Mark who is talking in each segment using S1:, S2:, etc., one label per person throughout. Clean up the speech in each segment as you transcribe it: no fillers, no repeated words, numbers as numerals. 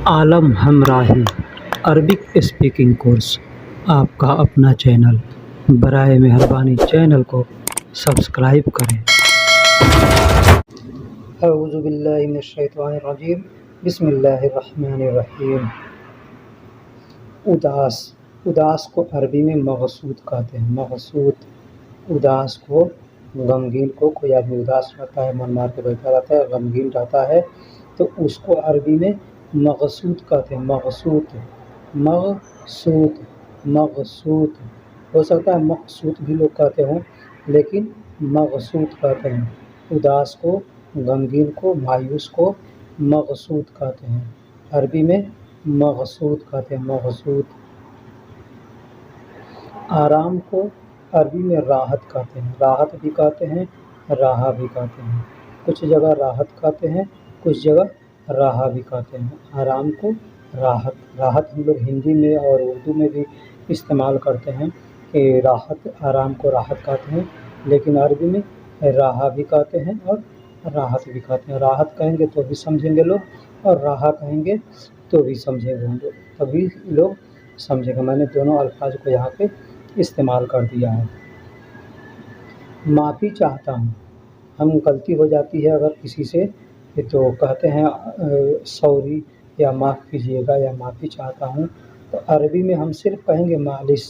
S1: आलम हमराही Arabic speaking course आपका अपना channel. बराए मेहरबानी चैनल को सब्सक्राइब करें। औज़ु बिल्लाहि मिनश शैतानिर रजीम। बिस्मिल्लाहिर रहमानिर रहीम। उदास। उदास को अरबी में मगसूद कहते हैं। मगसूद। उदास को, गमगीन को, कोई आदमी उदास रहता है, मन मार के बैठा रहता है, गमगीन रहता है, तो उसको अरबी में मगसूद कहते हैं। मगसूद, मगसूद, मगसूद। हो सकता है मकसूद भी लोग कहते हों, लेकिन मगसूद कहते हैं। उदास को, गमगीन को, मायूस को मगसूद कहते हैं। अरबी में मगसूद कहते हैं। मगसूद। आराम को अरबी में राहत कहते हैं। राहत भी कहते हैं, राहा भी कहते हैं। कुछ जगह राहत कहते हैं, कुछ जगह राहा भी कहते हैं। आराम को राहत। राहत हम लोग हिंदी में और उर्दू में भी इस्तेमाल करते हैं कि राहत, आराम को राहत कहते हैं, लेकिन अरबी में राहा भी कहते हैं और राहत भी कहते हैं। राहत कहेंगे तो भी समझेंगे लोग, और राहा कहेंगे तो भी समझेंगे हम लोग, तभी लोग समझेंगे। मैंने दोनों अल्फाज को यहाँ पे इस्तेमाल कर दिया है। माफ़ी चाहता हूँ। हम गलती हो जाती है अगर किसी से, तो कहते हैं सॉरी या माफ़ कीजिएगा या माफ़ी चाहता हूँ। तो अरबी में हम सिर्फ कहेंगे मालिश।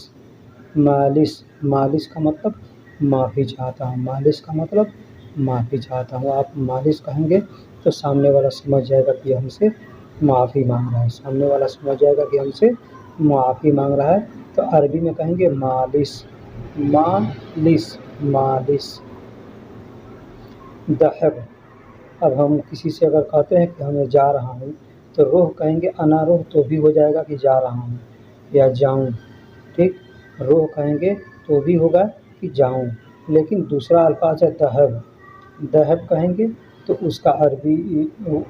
S1: मालिश। मालिश का मतलब माफ़ी चाहता हूँ। मालिश का मतलब माफ़ी चाहता हूँ। आप मालिश कहेंगे तो सामने वाला समझ जाएगा कि हमसे माफ़ी मांग रहा है। सामने वाला समझ जाएगा कि हमसे माफ़ी मांग रहा है, तो अरबी में कहेंगे मालिश। मालिश, मालिश। दहब। अब हम किसी से अगर कहते हैं कि मैं जा रहा हूँ, तो रोह कहेंगे, अना रोह तो भी हो जाएगा कि जा रहा हूँ या जाऊँ। ठीक, रोह कहेंगे तो भी होगा कि जाऊँ, लेकिन दूसरा अल्फाज है दहब। दहब कहेंगे तो उसका अरबी,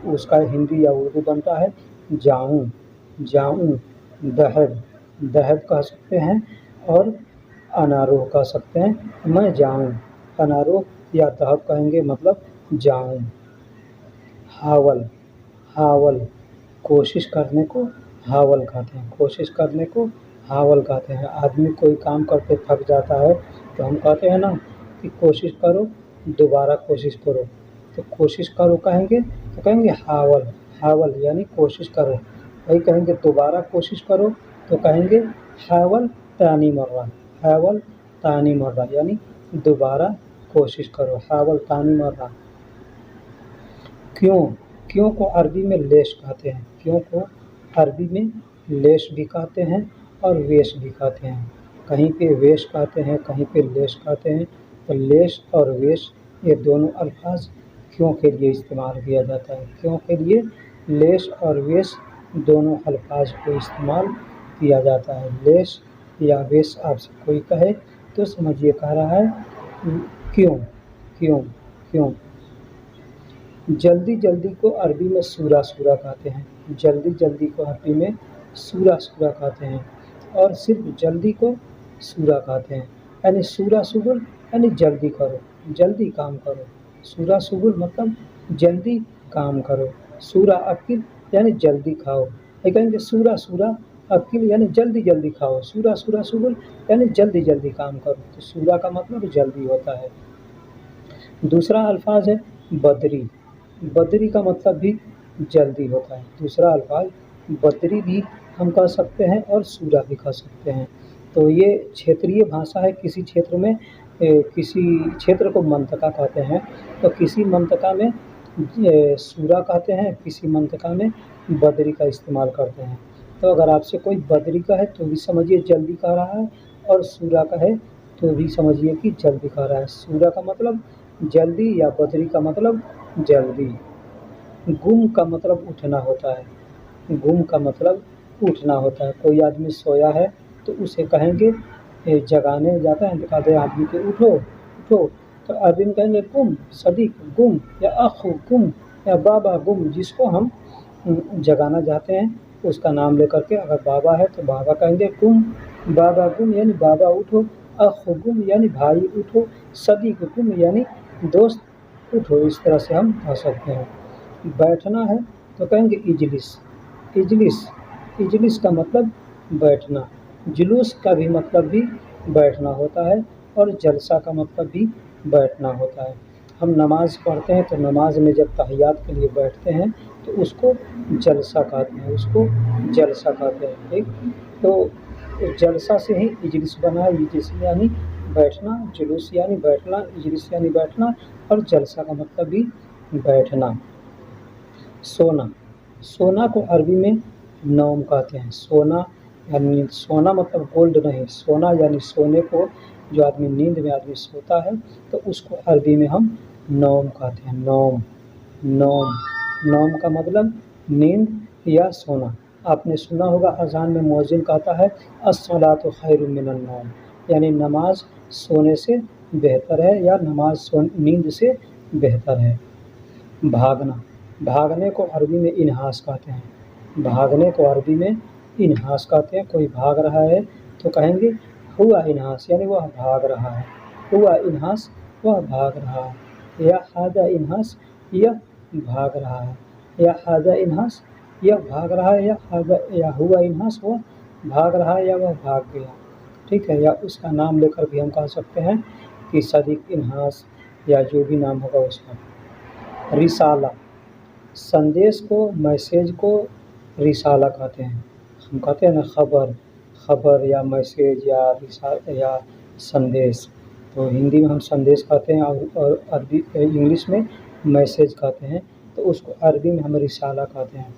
S1: उसका हिंदी या उर्दू बनता है जाऊँ। जाऊँ, दहब। दहब कह सकते हैं और अनारोह कह सकते हैं, मैं जाऊँ। अनारोह या दहब कहेंगे मतलब जाऊँ। हावल। हावल, कोशिश करने को हावल कहते हैं। कोशिश करने को हावल कहते हैं। आदमी कोई काम करके थक जाता है तो हम कहते हैं ना कि कोशिश करो, दोबारा कोशिश करो। तो कोशिश करो कहेंगे तो कहेंगे हावल। हावल यानी कोशिश करो। वही कहेंगे दोबारा कोशिश करो तो कहेंगे हावल तानी मर्रा। हावल तानी मर्रा यानी दोबारा कोशिश करो। हावल तानी मर्रा। क्यों। क्यों को अरबी में लेश कहते हैं। क्यों को अरबी में लेश भी कहते हैं और वेश भी कहते हैं। कहीं पे वेश कहते हैं, कहीं पे लेश कहते हैं। तो लेश और वेश ये दोनों अल्फाज क्यों के लिए इस्तेमाल किया जाता है। क्यों के लिए लेश और वेश दोनों अल्फाज को इस्तेमाल किया जाता है। लेश या वेश आपसे कोई कहे तो समझिए कह रहा है क्यों। क्यों, क्यों। जल्दी जल्दी को अरबी में सूरा सूरा कहते हैं। जल्दी जल्दी को अरबी में सूरा सूरा कहते हैं, और सिर्फ जल्दी को सूरा कहते हैं। यानी सूरा सुगुल यानी जल्दी करो, जल्दी काम करो। सूरा सुगुल मतलब जल्दी काम करो। सूरा अकिल यानी जल्दी खाओ। ये कहेंगे सूरा सूरा अकिल यानी जल्दी जल्दी खाओ। सूरा सूरा सुगुल यानी जल्दी जल्दी काम करो। तो सूरा का मतलब जल्दी होता है। दूसरा अल्फाज है बदरी। बदरी का मतलब भी जल्दी होता है। दूसरा अल्फाज बदरी भी हम कह सकते हैं और सूरा भी कह सकते हैं। तो ये क्षेत्रीय भाषा है। किसी क्षेत्र में किसी क्षेत्र को मंतका कहते हैं, तो किसी मंतका में सूरा कहते हैं, किसी मंतका में बदरी का इस्तेमाल करते हैं। तो अगर आपसे कोई बदरी का है तो भी समझिए जल्दी कह रहा है, और सूरा का है तो भी समझिए कि जल्दी कह रहा है। सूरा का मतलब जल्दी या बदरी का मतलब जल्दी। गुम का मतलब उठना होता है। गुम का मतलब उठना होता है। कोई आदमी सोया है तो उसे कहेंगे, जगाने जाता है तो कहते हैं आदमी को उठो उठो, तो अरबी में कहेंगे गुम, सदीक गुम, या अखु गुम, या बाबा गुम। जिसको हम जगाना चाहते हैं उसका नाम लेकर के, अगर बाबा है तो बाबा कहेंगे गुम, बाबा गुम यानी बाबा उठो, अखु गुम यानी भाई उठो, सदीक गुम यानी दोस्त उठो। इस तरह से हम कह सकते हैं। बैठना है तो कहेंगे इजलिस। इजलिस, इजलिस का मतलब बैठना, जुलूस का भी मतलब भी बैठना होता है और जलसा का मतलब भी बैठना होता है। हम नमाज़ पढ़ते हैं तो नमाज में जब तहियात के लिए बैठते हैं तो उसको जलसा कहते हैं, उसको जलसा कहते हैं। ठीक, तो जलसा से ही इजलिस बना है। इजलिस यानी बैठना, जुलूस यानी बैठना, इजलिस यानी बैठना और जलसा का मतलब भी बैठना। सोना, सोना को अरबी में नौम कहते हैं। सोना यानी सोना मतलब गोल्ड नहीं, सोना यानी सोने को जो आदमी नींद में आदमी सोता है तो उसको अरबी में हम नौम कहते हैं। नौम, नौम, नौम का मतलब नींद या सोना। आपने सुना होगा अज़ान में मुअज्जिन कहता है अस्सलातु खैरुम मिनन नौम, यानी नमाज सोने से बेहतर है या नमाज नींद से बेहतर है। भागना, भागने को अरबी में इन्हास कहते हैं। भागने को अरबी में इन्हास कहते हैं। कोई भाग रहा है तो कहेंगे हुआ इन्हास, यानी वह भाग रहा है। हुआ इन्हास, वह भाग रहा है। या हादा इन्हास, यह भाग रहा है। या हादा इन्हास, यह भाग रहा है। या हादा, या हुआ इन्हास, वह भाग रहा है या वह भाग गया। ठीक है, या उसका नाम लेकर भी हम कह सकते हैं कि सदीक इन्हास या जो भी नाम होगा उसका। रिसाला, संदेश को, मैसेज को रिसाला कहते हैं। हम कहते हैं ना खबर, खबर या मैसेज या या संदेश, तो हिंदी में हम संदेश कहते हैं और अरबी इंग्लिश में मैसेज कहते हैं, तो उसको अरबी में हम रिसाला कहते हैं।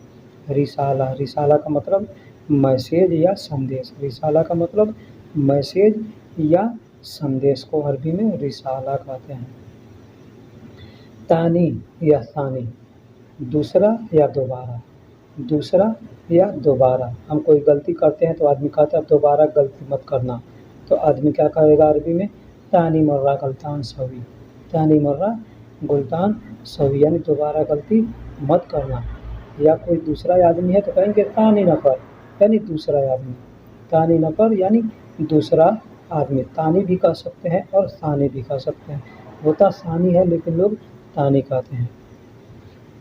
S1: रिसाला, रिसाला का मतलब मैसेज या संदेश। रिसाला का मतलब मैसेज या संदेश को अरबी में रिसाला कहते हैं। तानी या सानी, दूसरा या दोबारा, दूसरा या दोबारा। हम कोई गलती करते हैं तो आदमी कहता है दोबारा गलती मत करना, तो आदमी क्या कहेगा अरबी में तानी मर्रा गलतान सवी, तानी मर्रा गुलतान सवी, यानी दोबारा गलती मत करना। या कोई दूसरा आदमी है तो कहेंगे तानी नफर, यानी दूसरा आदमी। तानी नफर यानी दूसरा आदमी। तानी भी कह सकते हैं और सानी भी कह सकते हैं। होता सानी है लेकिन लोग तानी कहते हैं।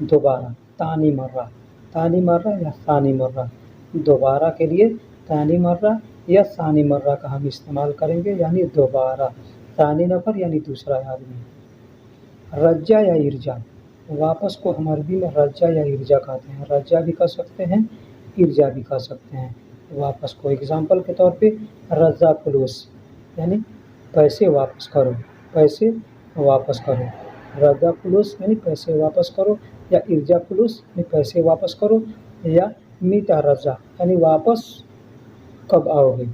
S1: दोबारा, तानी मर्रा, तानी मर्रा या सानी मर्रा। दोबारा के लिए तानी मर्रा या सानी मर्रा का हम इस्तेमाल करेंगे, यानी दोबारा। तानी नफर यानी दूसरा आदमी। रज्जा या इर्जा, वापस को हम अरबी में रज्जा या इर्जा कहते हैं। रज्जा भी कह सकते हैं, इर्जा भी कह सकते हैं वापस को। एग्जाम्पल के तौर पे रज्जा फुलूस यानी पैसे वापस करो, पैसे वापस करो। रज्जा फुलूस यानी पैसे वापस करो, या इर्जा फुलूस यानी पैसे वापस करो, या मीता रज्जा यानी वापस कब आओगे।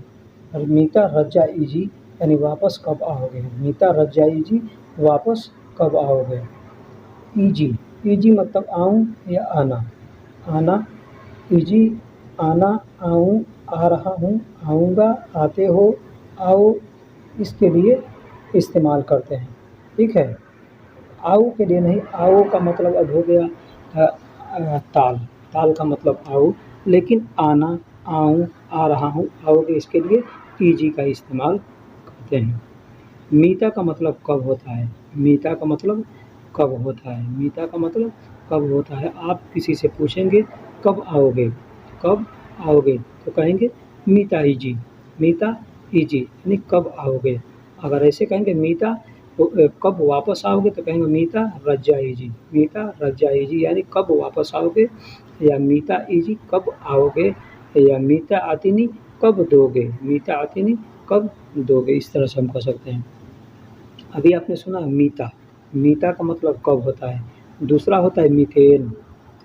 S1: और मीता रज्जा इजी यानी वापस कब आओगे। मीता रज्जा इजी, वापस कब आओगे। इजी, इजी मतलब आऊँ या आना, आना। इजी, आना, आऊँ, आ रहा हूँ, आऊँगा, आते हो, आओ, इसके लिए इस्तेमाल करते हैं। ठीक है, आओ के लिए नहीं। आओ का मतलब अब हो गया ताल, ताल का मतलब आओ, लेकिन आना, आऊँ, आ रहा हूँ, आओगे, इसके लिए ईजी का इस्तेमाल करते हैं। मीता का मतलब कब होता है। मीता का मतलब कब होता है। मीता का मतलब कब होता है। आप किसी से पूछेंगे कब आओगे, कब आओगे, तो कहेंगे मीता ईजी, मीता ईजी यानी कब आओगे। अगर ऐसे कहेंगे मीता तो कब वापस आओगे, तो कहेंगे मीता रज्जा ईजी, मीता रज्जा ईजी यानी कब वापस आओगे, या मीता ईजी कब आओगे, या मीता आतिनी कब दोगे, मीता आतिनी कब दोगे। इस तरह से हम कह सकते हैं। अभी आपने सुना मीता, मीता का मतलब कब होता है। दूसरा होता है मीथेन,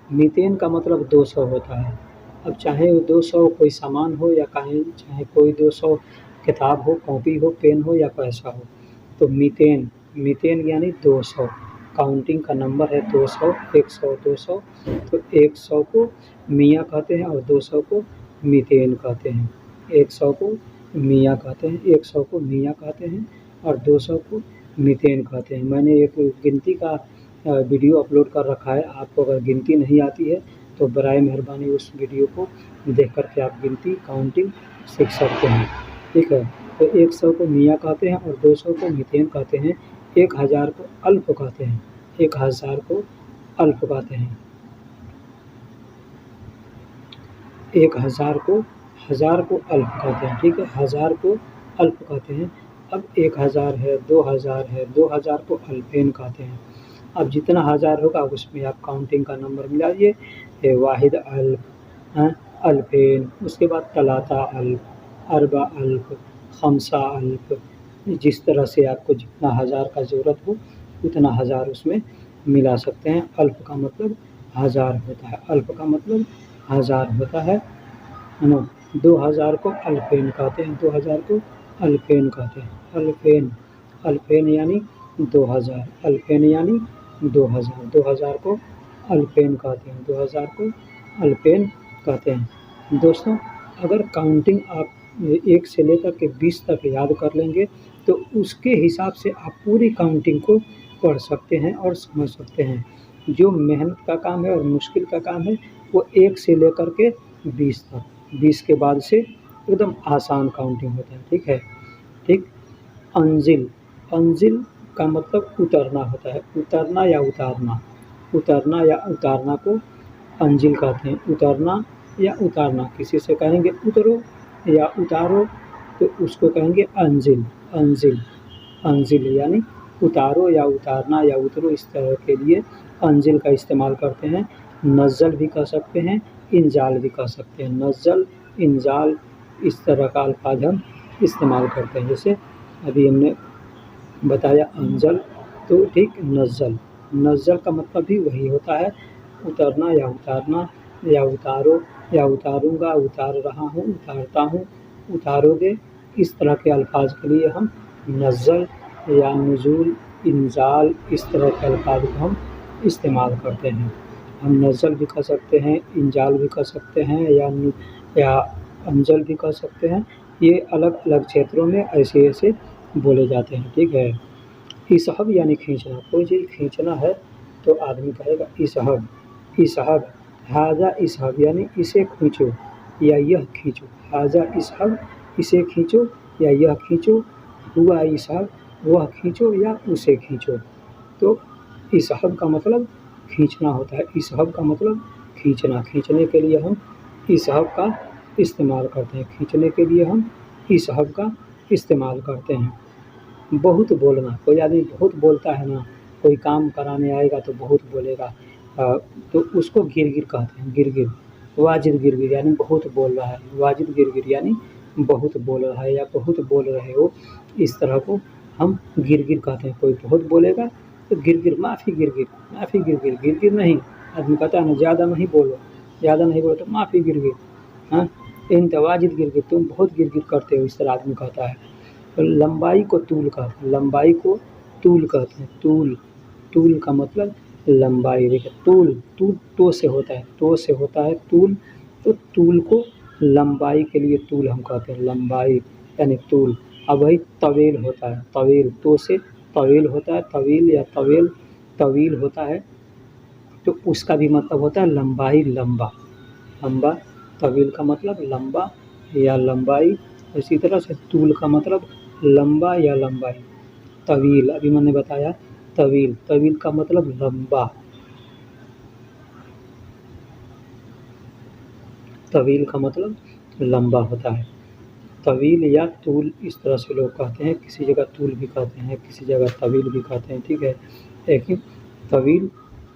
S1: मीथेन का मतलब 200 होता है। अब चाहे वो 200 कोई सामान हो या चाहे कोई 200 किताब हो, कॉपी हो, पेन हो या पैसा हो, तो मीथेन, मीथेन यानी 200। काउंटिंग का नंबर है 200, 100, 200, तो 100 को मियाँ कहते हैं और 200 को मीथेन कहते हैं। 100 को मियाँ कहते हैं, 100 को मियाँ कहते हैं और 200 को मीथेन कहते हैं। मैंने एक गिनती का वीडियो अपलोड कर रखा है। आपको अगर गिनती नहीं आती है तो बराए मेहरबानी उस वीडियो को देख कर के आप गिनती, काउंटिंग सीख सकते हैं। ठीक है, तो 100 को मियाँ कहते हैं और 200 को मीथेन कहते हैं। 1000 को अल्फ कहते हैं, 1000 को अल्फ कहते हैं। 1000 को अल्प कहते हैं, ठीक है, 1000 को अल्प कहते हैं। अब 1000 है, 2000 है, 2000 को अल्पेन कहते हैं। अब जितना 1000 होगा उसमें आप काउंटिंग का नंबर मिलाइए, वाहिद अल्प, अल्पेन, उसके बाद तलाता अल्प, अरबा अल्प, खमसा अल्प। जिस तरह से आपको जितना 1000 का ज़रूरत हो उतना 1000 उसमें मिला सकते हैं। अल्प का मतलब 1000 होता है, अल्प का मतलब 1000 होता है ना। 2000 को अल्पेन कहते हैं, 2000 को अल्पेन कहते हैं। अल्पेन यानी 2000, अल्पेन यानी 2000, 2000 को अल्पेन कहते हैं, 2000 को अल्पेन कहते हैं। दोस्तों, अगर काउंटिंग आप 1 से लेकर के 20 तक याद कर लेंगे तो उसके हिसाब से आप पूरी काउंटिंग को पढ़ सकते हैं और समझ सकते हैं। जो मेहनत का काम है और मुश्किल का काम है वो 1 से लेकर के 20 तक, 20 के बाद से एकदम आसान काउंटिंग होता है, ठीक है। ठीक, अंजिल, अंजिल का मतलब उतरना होता है, उतरना या उतारना, उतरना या उतारना को अंजिल कहते हैं। उतरना या उतारना, किसी से कहेंगे उतरो या उतारो तो उसको कहेंगे अंजिल, अंजिल, अंजिल यानी उतारो या उतारना या उतरो, इस तरह के लिए अंजिल का इस्तेमाल करते हैं। नज़ल भी कह सकते हैं, इंजाल भी कह सकते हैं। नज़ल, इंजाल, इस तरह का अल्फाज हम इस्तेमाल करते हैं। जैसे अभी हमने बताया अंजल, तो ठीक नज़ल, नज़ल का मतलब भी वही होता है, उतरना या उतारना, या उतारो या उतारूँगा, उतार रहा हूँ, उतारता हूँ, उतारोगे, इस तरह के अल्फाज के लिए हम नज़ल या नुज़ूल, इंजाल, इस तरह के अल्फाज को हम इस्तेमाल करते हैं। हम नज़ल भी कह सकते हैं, इंजाल भी कह सकते हैं, या अंजल भी कह सकते हैं। ये अलग अलग क्षेत्रों में ऐसे ऐसे बोले जाते हैं, ठीक है। इसहब यानी खींचना, कोई चीज़ खींचना है तो आदमी कहेगा इसहब, इसहब, हाजा इसहब यानी इसे खींचो या यह खींचो, हाजा इसहब, इसे खींचो या यह खींचो, हुआ इसहब, वह खींचो या उसे खींचो। तो इसहब का मतलब खींचना होता है, इसहब का मतलब खींचना, खींचने के लिए हम इसहब का इस्तेमाल करते हैं, खींचने के लिए हम इसहब का इस्तेमाल करते हैं। बहुत बोलना, कोई आदमी बहुत बोलता है ना, कोई काम कराने आएगा तो बहुत बोलेगा, तो उसको गिरगिर कहते हैं, गिरगिर। वाजिद गिरगिर यानी बहुत बोल रहा है, वाजिद गिरगिर यानी बहुत बोल रहा है या बहुत बोल रहे हो, इस तरह को हम गिरगिर कहते हैं। कोई बहुत बोलेगा तो गिरगिर, माफ़ी गिरगिर, माफ़ी गिरगिर, गिरगिर नहीं, आदमी कहता है ना ज़्यादा नहीं बोलो, ज़्यादा नहीं बोलो तो माफ़ी गिरगिर, हाँ, इंत वाजिद गिरगिर, तुम बहुत गिरगिर करते हो, इस तरह आदमी कहता है। तो लंबाई को तूल कहते हैं, लंबाई को तूल कहते हैं, तूल, तूल का मतलब लंबाई। देखिए तूल, तूल तो से होता है, तो से होता है तूल, तो तूल को लंबाई के लिए तूल हम कहते हैं, लंबाई यानी तूल। अब वही तवेल होता है, तवेल, तो से तवेल होता है, तवील या तवेल, तवील होता है, तो उसका भी मतलब होता है लंबाई, लंबा, लंबा। तवील का मतलब लंबा या लंबाई, इसी तरह से तूल का मतलब लंबा या लंबाई। तवील, अभी मैंने बताया तवील, तवील का मतलब लंबा, तवील का मतलब लंबा होता है। तवील या तूल, इस तरह से लोग कहते हैं, किसी जगह तूल भी कहते हैं, किसी जगह तवील भी कहते हैं, ठीक है। लेकिन तवील,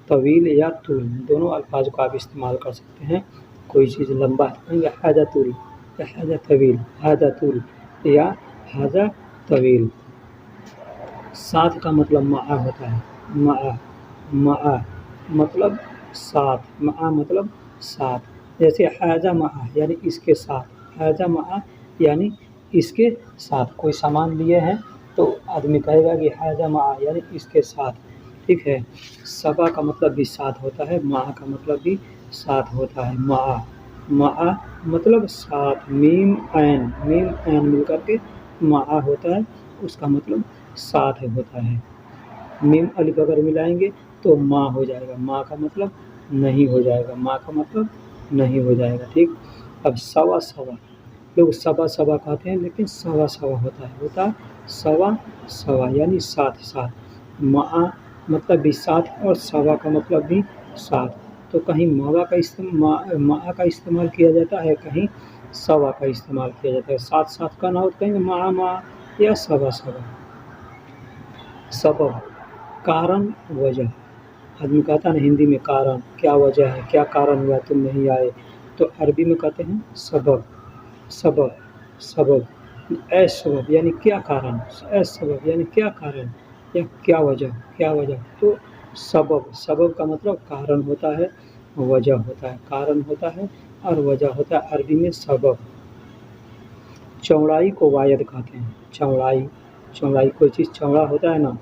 S1: तवील या तूल दोनों अल्फाज को आप इस्तेमाल कर सकते हैं। कोई चीज़ लंबा है कहेंगे हाजा तूल या हाजा तवील, हाजा तूल या हाजा तवील। साथ का मतलब मआ होता है, मआ, मआ मतलब साथ, मआ मतलब साथ। जैसे हाजा मआ यानी इसके साथ, हाजा मआ यानी इसके साथ। कोई सामान लिए हैं तो आदमी कहेगा कि हाजा मआ यानी इसके साथ, ठीक है। सबा का मतलब भी साथ होता है, माह का मतलब भी साथ होता है। मआ, मआ मतलब साथ, मीम ऐन, मीम ऐन मिलकर के मआ होता है, उसका मतलब साथ होता है। मीम अलिफ अगर मिलाएंगे तो माँ हो जाएगा, माँ का मतलब नहीं हो जाएगा, माँ का मतलब नहीं हो जाएगा, ठीक। अब सवा सवा, लोग सवा सवा कहते हैं लेकिन सवा सवा होता है, होता सवा सवा यानी साथ साथ। माँ मतलब भी साथ और सवा का मतलब भी साथ। तो कहीं मावा का इस्तेमाल किया जाता है, कहीं सवा का इस्तेमाल किया जाता है। साथ साथ का ना हो तो कहेंगे मा या सवा सवा। सबब, कारण, वजह। आदमी कहता है ना हिंदी में कारण, क्या वजह है, क्या कारण हुआ तुम नहीं आए, तो अरबी में कहते हैं सबब। सबब, सबब, असबब यानी क्या कारण, असबब यानी क्या कारण या क्या वजह, क्या वजह। तो सबब, सबब का मतलब कारण होता है, वजह होता है, कारण होता है और वजह होता है, अरबी में सबब। चौड़ाई को वायद कहते हैं। चौड़ाई, चौड़ाई कोई चीज़ चौड़ा होता है ना,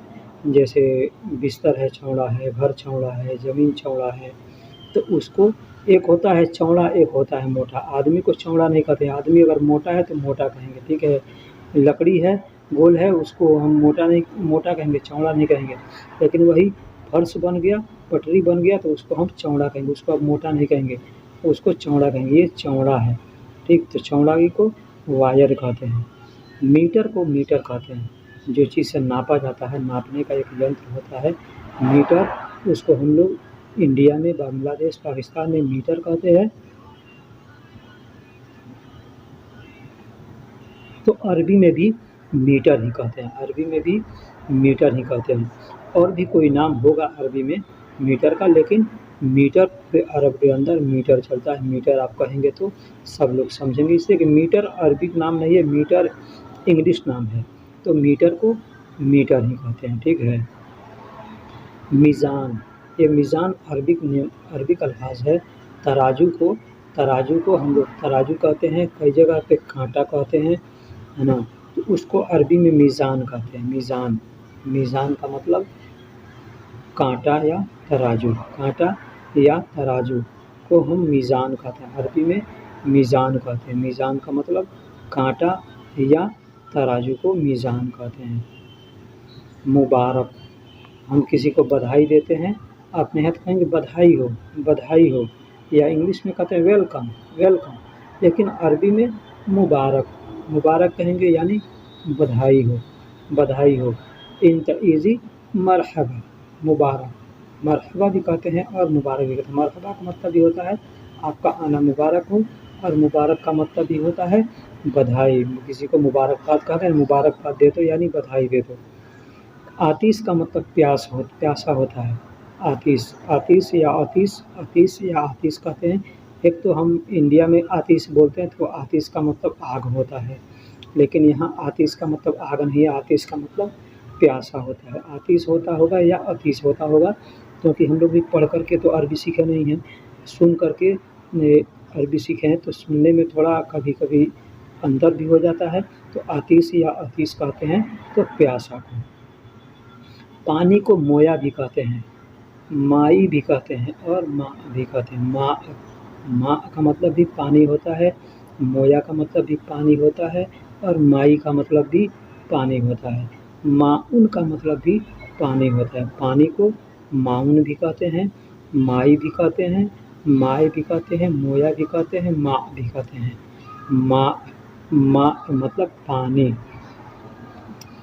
S1: जैसे बिस्तर है चौड़ा है, घर चौड़ा है, ज़मीन चौड़ा है, तो उसको एक होता है चौड़ा, एक होता है मोटा। आदमी को चौड़ा नहीं कहते, आदमी अगर मोटा है तो मोटा कहेंगे, ठीक है। लकड़ी है, गोल है, उसको हम मोटा कहेंगे, चौड़ा नहीं कहेंगे। लेकिन वही फर्श बन गया, पटरी बन गया, तो उसको हम चौड़ा कहेंगे, उसको अब मोटा नहीं कहेंगे, उसको चौड़ा कहेंगे, ये चौड़ा है, ठीक। तो चौड़ाई को वायर कहते हैं। मीटर को मीटर कहते हैं, जो चीज़ से नापा जाता है, नापने का एक यंत्र होता है मीटर, उसको हम लोग इंडिया में, बांग्लादेश, पाकिस्तान में मीटर कहते हैं। तो अरबी में भी मीटर ही कहते हैं, अरबी में भी मीटर ही कहते हैं। और भी कोई नाम होगा अरबी में मीटर का, लेकिन मीटर पे अरब के अंदर मीटर चलता है। मीटर आप कहेंगे तो सब लोग समझेंगे, इसलिए कि मीटर अरबिक नाम नहीं है, मीटर इंग्लिश नाम है। तो मीटर को मीटर ही कहते हैं, ठीक है। मीज़ान, ये मीज़ान अरबिक अल्फाज है। तराजू को हम लोग तराजू कहते हैं, कई जगह पे कांटा कहते हैं, है ना। तो उसको अरबी में मीज़ान कहते हैं। मीज़ान, मीज़ान का मतलब कांटा या तराजू, कांटा या तराजू को हम मीज़ान कहते हैं, अरबी में मीज़ान कहते हैं। मीज़ान का मतलब कांटा या तराजू को मीज़ान कहते हैं। मुबारक, हम किसी को बधाई देते हैं, अपने यहाँ तो कहेंगे बधाई हो, बधाई हो, या इंग्लिश में कहते हैं वेलकम, वेलकम। लेकिन अरबी में मुबारक, मुबारक कहेंगे, यानी बधाई हो, बधाई हो। इंत ईज़ी मरहबा, मुबारक, मरहबा भी कहते हैं और मुबारक भी कहते हैं। मरहबा का मतलब भी होता है आपका आना मुबारक हो, और मुबारक का मतलब भी होता है बधाई। किसी को मुबारकबाद कहते हैं, मुबारकबाद दे दो यानी बधाई दे दो। आतिश का मतलब प्यासा होता है। आतिश, आतिश या आतिश, आतिश या आतिश कहते हैं। एक तो हम इंडिया में आतिश बोलते हैं, तो आतिश का मतलब आग होता है, लेकिन यहाँ आतिश का मतलब आग नहीं है, आतिश का मतलब प्यासा होता है। आतिश होता होगा या आतिश होता होगा, क्योंकि हम लोग भी पढ़ करके तो अरबी सीखे नहीं हैं, सुन करके अरबी सीखे हैं, तो सुनने में थोड़ा कभी कभी अंतर भी हो जाता है। तो आतिश या आतिश कहते हैं, तो प्यासा को। पानी को मोया भी कहते हैं, माई भी कहते हैं और माँ भी कहते हैं। माँ का मतलब भी पानी होता है, मोया का मतलब भी पानी होता है, और माई का मतलब भी पानी होता है। माउन का मतलब भी पानी होता है। पानी को माउन भी कहते हैं, माई भी कहते हैं, माए भी कहते हैं, मोया भी कहते हैं, माँ भी कहते हैं। माँ मतलब पानी।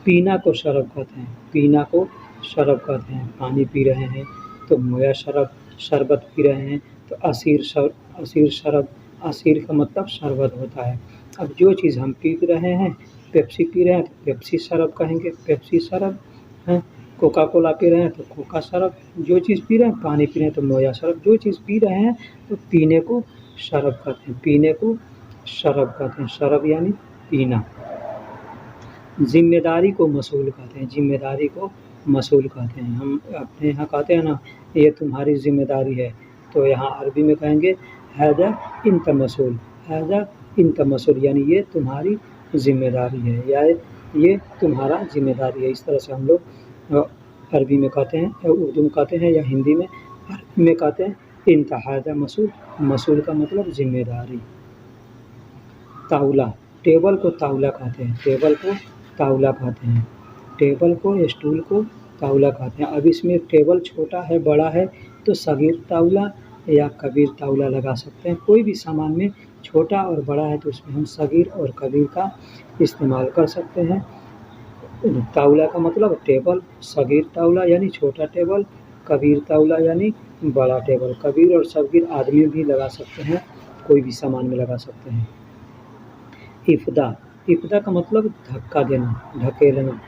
S1: पीना को शरब कहते हैं, पीना को शरब कहते हैं। पानी पी रहे हैं तो मोया शरब, शरबत पी रहे हैं तो असीर शरब, असीर का मतलब शरबत होता है। अब जो चीज़ हम पी रहे हैं, पेप्सी पी रहे हैं तो पेप्सी शरब कहेंगे, पेप्सी शरब हैं। कोका कोला पी रहे हैं तो कोका शरब, जो चीज़ पी रहे हैं, पानी पी रहे हैं तो मोया शरब, जो चीज़ पी रहे हैं तो पीने को शरब कहते हैं, पीने को शरब कहते हैं। शरब यानी पीना। ज़िम्मेदारी को मसूल कहते हैं, ज़िम्मेदारी को मसूल कहते हैं। हम अपने यहाँ कहते हैं ना, ये तुम्हारी ज़िम्मेदारी है, तो यहाँ अरबी में कहेंगे हैज़ा इंत मसूल, हैज़ा इंत मसूल, यानी ये तुम्हारी ज़िम्मेदारी है या ये तुम्हारा ज़िम्मेदारी है। इस तरह से हम लोग अरबी में कहते हैं, उर्दू में कहते हैं या हिंदी में। अरबी में कहते हैं इंत हैज़ा मसूल, मसूल का मतलब ज़िम्मेदारी। ताउला, टेबल को ताउला कहते हैं, टेबल को ताउला कहते हैं, टेबल को, स्टूल को ताउला कहते हैं। अब इसमें टेबल छोटा है, बड़ा है, तो सगीर ताउला या कबीर ताउला लगा सकते हैं। कोई भी सामान में छोटा और बड़ा है तो उसमें हम सगीर और कबीर का इस्तेमाल कर सकते हैं। ताउला का मतलब टेबल, सगीर ताउला यानी छोटा टेबल, कबीर तौला यानी बड़ा टेबल। कबीर और सगीर आदमी भी लगा सकते हैं, कोई भी सामान में लगा सकते हैं। इफ़्दा, इफ़्दा का मतलब धक्का देना, ढकेलना।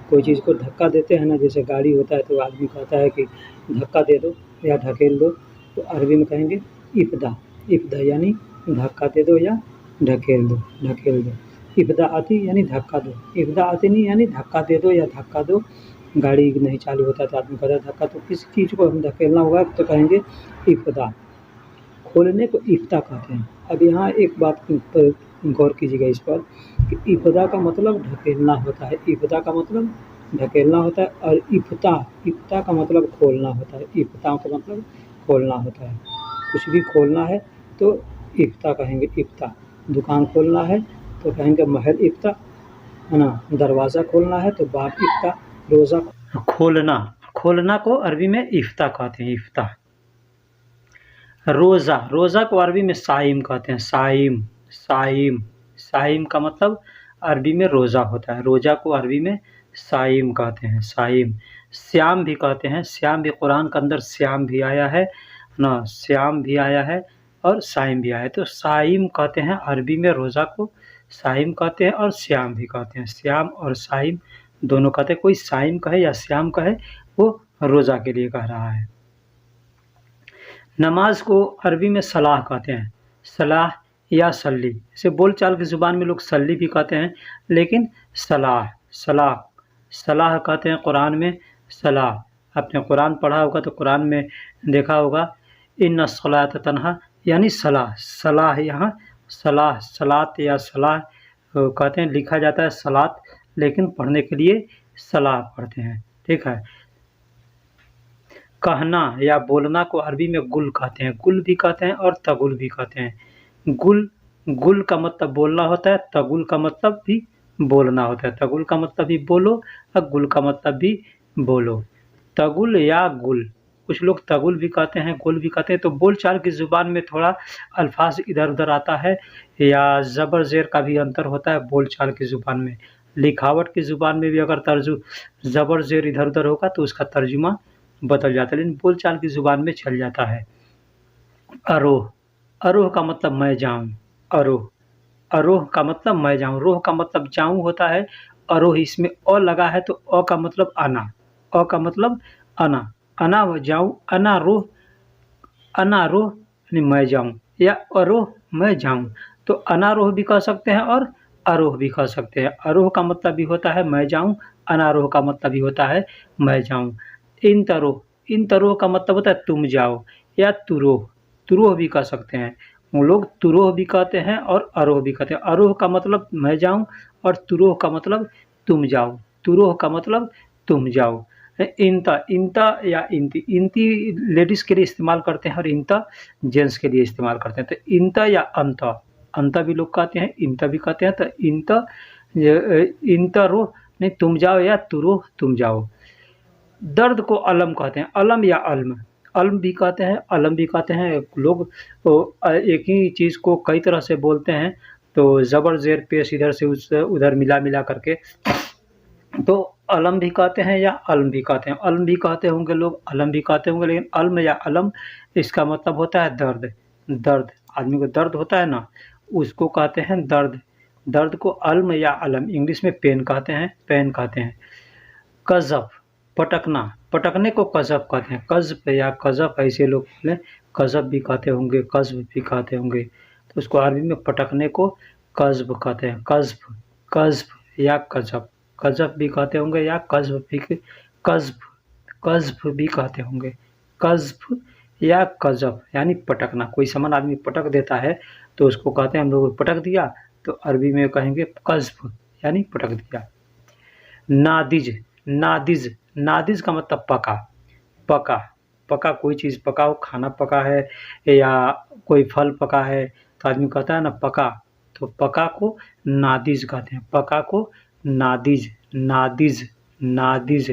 S1: कोई चीज़ को धक्का देते हैं ना, जैसे गाड़ी होता है तो आदमी कहता है कि धक्का दे दो या ढकेल दो, तो अरबी में कहेंगे इफ़्दा। इफ़्दा यानी धक्का दे दो या ढकेल दो, ढकेल दो। इफ़्दा आती यानी धक्का दो, इफ़्दा आती नहीं यानी धक्का दे दो या धक्का दो। गाड़ी नहीं चालू होता तो आदमी कहता है धक्का, तो किस चीज़ को हम धकेलना होगा तो कहेंगे इफ़्दा। खोलने को इफ़्ता कहते हैं। अब यहाँ एक बात पर गौर कीजिएगा इस पर कि इफ़्ता का मतलब ढकेलना होता है, इफ़्ता का मतलब ढकेलना होता है, और इफ़्ता, इफ़्ता का मतलब खोलना होता है, इफ़्ता का मतलब खोलना होता है। कुछ भी खोलना है तो इफ़्ता कहेंगे, इफ़्ता। दुकान खोलना है तो कहेंगे महल इफ़्ता, है ना। दरवाज़ा खोलना है तो बाब इफ़्ता, रोज़ा खोलना। खोलना को अरबी में इफ़्ता कहते हैं, इफ़्ता। रोज़ा, रोज़ा को अरबी में साइम कहते हैं, साइम, साइम। साइम का मतलब अरबी में रोज़ा होता है, रोज़ा को अरबी में साइम कहते हैं, साइम। श्याम भी कहते हैं, श्याम भी कुरान के अंदर श्याम भी आया है ना, श्याम भी आया है और साइम भी आया है। तो साइम कहते हैं अरबी में, रोज़ा को साइम कहते हैं और श्याम भी कहते हैं। श्याम और साइम दोनों कहते हैं। कोई साइम कहे या श्याम कहे वो रोज़ा के लिए कह रहा है। नमाज को अरबी में सलाह कहते हैं, सलाह या सल्ली। इसे बोलचाल की ज़ुबान में लोग सल्ली भी कहते हैं, लेकिन सलाह, सलाह, सलाह कहते हैं कुरान में, सलाह। आपने कुरान पढ़ा होगा तो कुरान में देखा होगा इन्ना सलात तन्हा यानी सलाह, सलाह। यहाँ सलाह, सलात या सलाह कहते हैं, लिखा जाता है सलात, लेकिन पढ़ने के लिए सलाह पढ़ते हैं, ठीक है। कहना या बोलना को अरबी में गुल कहते हैं, गुल भी कहते हैं और तगुल भी कहते हैं। गुल, गुल का मतलब बोलना होता है, तगुल का मतलब भी बोलना होता है। तगुल का मतलब भी बोलो और गुल का मतलब भी बोलो। तगुल या गुल, कुछ लोग तगुल भी कहते हैं, गुल भी कहते हैं। तो बोलचाल की ज़ुबान में थोड़ा अल्फाज इधर उधर आता है या ज़बर ज़ेर का भी अंतर होता है बोलचाल की ज़ुबान में। लिखावट की ज़ुबान में भी अगर ज़बर ज़ेर इधर उधर होगा तो उसका तर्जुमा बदल जाता है, लेकिन बोलचाल की ज़ुबान में चल जाता है। अरोह, अरोह का मतलब मैं जाऊँ, अरोह, अरोह का मतलब मैं जाऊँ। रोह का मतलब जाऊँ होता है, अरोह इसमें अ लगा है तो अ का मतलब आना, अ का मतलब आना, आना जाऊँ, अना रोह, अना रोह यानी मैं जाऊँ, या अरोह मैं जाऊँ। तो अनारोह भी कह सकते हैं और अरोह भी कह सकते हैं। अरोह का मतलब भी होता है मैं जाऊँ, अनारोह का मतलब भी होता है मैं जाऊँ। इन तरोह, इन तरोह का मतलब होता है तुम जाओ, या तुरोह, तुरोह भी कह सकते हैं। वो लोग तुरोह भी कहते हैं और अरोह भी कहते हैं। अरोह का मतलब मैं जाऊँ और तुरोह का मतलब तुम जाओ, तुरोह का मतलब तुम जाओ। इंता, इंता या इंती, इंती लेडीज़ के लिए इस्तेमाल करते हैं और इंता जेंट्स के लिए इस्तेमाल करते हैं। तो इंता या अंता, अंता भी लोग कहते हैं, इंता भी कहते हैं। तो इंता, इंता रोह नहीं तुम जाओ, या तुरोह तुम जाओ। दर्द को अलम कहते हैं, अलम या अल्म, अल्म भी कहते हैं, अलम भी कहते हैं। लोग तो एक ही चीज़ को कई तरह से बोलते हैं, तो ज़बर ज़ेर पेश इधर से उधर मिला मिला करके, तो अलम भी कहते हैं या अल्म भी कहते हैं। अल्म भी कहते होंगे लोग, अलम भी कहते होंगे, लेकिन अल्म या अलम इसका मतलब होता है दर्द। दर्द, आदमी को दर्द होता है ना, उसको कहते हैं दर्द। दर्द को अल्म या अलम, इंग्लिश में पेन कहते हैं, पेन कहते हैं। कज़फ़, पटकना, पटकने को कज़फ़ कहते हैं। कज़्फ़ या कज़फ़ ऐसे लोग बोलें, कज़फ़ भी कहते होंगे, कज़्फ़ भी कहते होंगे। तो उसको अरबी में पटकने को कज़्फ़ कहते हैं। कज़्फ़, कज़्फ़ या कज़फ़, कज़फ़ भी कहते होंगे या कज़्फ़ भी, कज़्फ़, कज़्फ़ भी कहते होंगे। कज़्फ़ या कज़फ़ यानी पटकना। कोई सामान आदमी पटक देता है तो उसको कहते हैं हम लोग पटक दिया, तो अरबी में कहेंगे कज़्फ़ यानी पटक दिया। नादिज, नादिज, नादिज का मतलब पका, पका, पका कोई चीज़ पका हो, खाना पका है या कोई फल पका है तो आदमी कहता है ना पका, तो पका को नादिज कहते हैं। पका को नादिज, नादिज, नादिज।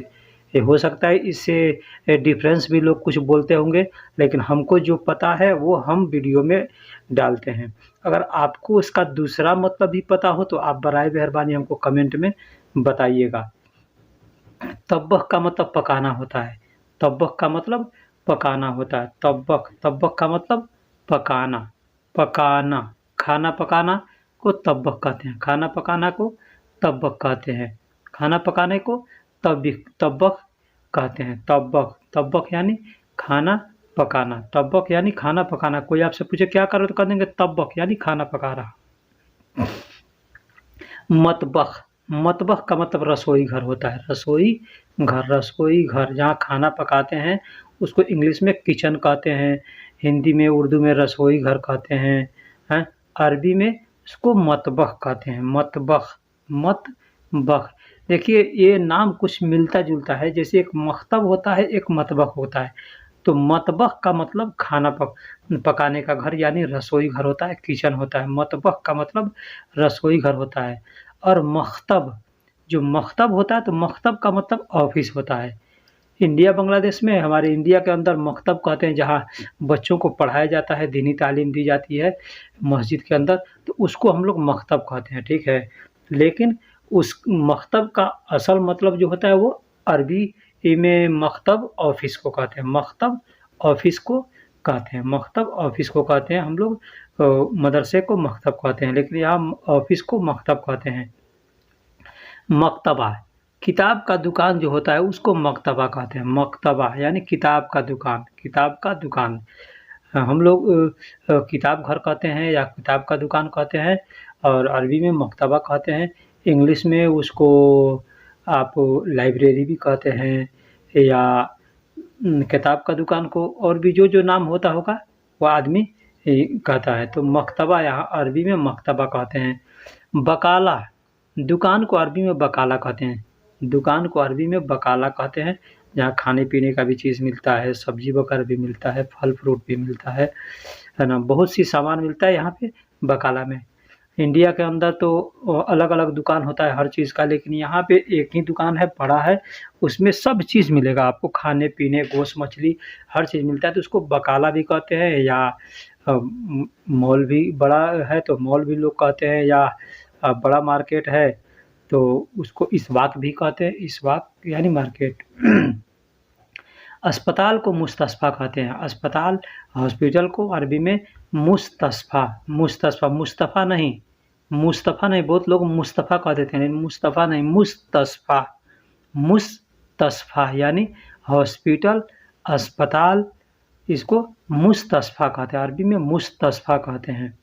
S1: ये हो सकता है इससे डिफरेंस भी लोग कुछ बोलते होंगे, लेकिन हमको जो पता है वो हम वीडियो में डालते हैं। अगर आपको इसका दूसरा मतलब भी पता हो तो आप बराए मेहरबानी हमको कमेंट में बताइएगा। तब्बह का मतलब पकाना होता है, तब्बक का मतलब पकाना होता है। तब्बक, तब्बक का मतलब पकाना, पकाना, खाना पकाना को तब्बक कहते हैं। खाना पकाना को तब्बक कहते हैं। खाना पकाने को तब्बक कहते हैं। तब्बक, तब्बक यानी खाना पकाना। तब्बक यानी खाना पकाना। कोई आपसे पूछे क्या कर रहे हो तो कह देंगे तब्बक यानी खाना पका रहा। मतबख, मतबख का मतलब रसोई घर होता है। रसोई घर, रसोई घर जहाँ खाना पकाते हैं उसको इंग्लिश में किचन कहते हैं, हिंदी में उर्दू में रसोई घर कहते हैं, अरबी में इसको मतबख कहते हैं। मतबख, मतबख। देखिए ये नाम कुछ मिलता जुलता है, जैसे एक मख्तब होता है एक मतबख होता है। तो मतबख का मतलब खाना पकाने का घर यानी रसोई घर होता है, किचन होता है। मतबख का मतलब रसोई घर होता है। और मख्तब, जो मख्तब होता है तो मख्तब का मतलब ऑफिस होता है। इंडिया बांग्लादेश में, हमारे इंडिया के अंदर मख्तब कहते हैं जहाँ बच्चों को पढ़ाया जाता है, दीनी तालीम दी जाती है मस्जिद के अंदर, तो उसको हम लोग मख्तब कहते हैं, ठीक है। लेकिन उस मख्तब का असल मतलब जो होता है वो अरबी में मख्तब ऑफिस को कहते हैं। मख्तब ऑफिस को कहते हैं। मख्तब ऑफिस को कहते हैं हम लोग। मदरसे को मख्तब कहते हैं, लेकिन यहाँ ऑफिस को मख्तब कहते हैं। मक्तबा, किताब का दुकान जो होता है उसको मक्तबा कहते हैं। मक्तबा यानी किताब का दुकान, किताब का दुकान। हम लोग किताब घर कहते हैं या किताब का दुकान कहते हैं, और अरबी में मक्तबा कहते हैं। इंग्लिश में उसको आप लाइब्रेरी भी कहते हैं, या किताब का दुकान को और भी जो जो नाम होता होगा वो आदमी कहता है। तो मक्तबा यहाँ अरबी में मक्तबा कहते हैं। बकाला, दुकान को अरबी में बकाला कहते हैं। दुकान को अरबी में बकाला कहते हैं, जहाँ खाने पीने का भी चीज़ मिलता है, सब्जी वगैरह भी मिलता है, फल फ्रूट भी मिलता है ना, बहुत सी सामान मिलता है यहाँ पे बकाला में। इंडिया के अंदर तो अलग अलग दुकान होता है हर चीज़ का, लेकिन यहाँ पे एक ही दुकान है, बड़ा है, उसमें सब चीज़ मिलेगा आपको, खाने पीने, गोश्त मछली हर चीज़ मिलता है। तो उसको बकाला भी कहते हैं, या मॉल भी बड़ा है तो मॉल भी लोग कहते हैं, या बड़ा मार्केट है तो उसको इस्वाक भी कहते हैं। इस्वाक यानी मार्केट। अस्पताल को मुस्तशफ़ा कहते हैं। अस्पताल, हॉस्पिटल को अरबी में मुस्तशफ़ा, मुस्तशफ़ा, मुस्तफ़ा नहीं, मुस्तफ़ा नहीं, बहुत लोग मुस्तफ़ा कह देते हैं, मुस्तफ़ा नहीं, मुस्तशफ़ा, मुस्तशफ़ा यानी हॉस्पिटल, अस्पताल, इसको मुस्तशफ़ा कहते हैं। अरबी में मुस्तशफ़ा कहते हैं।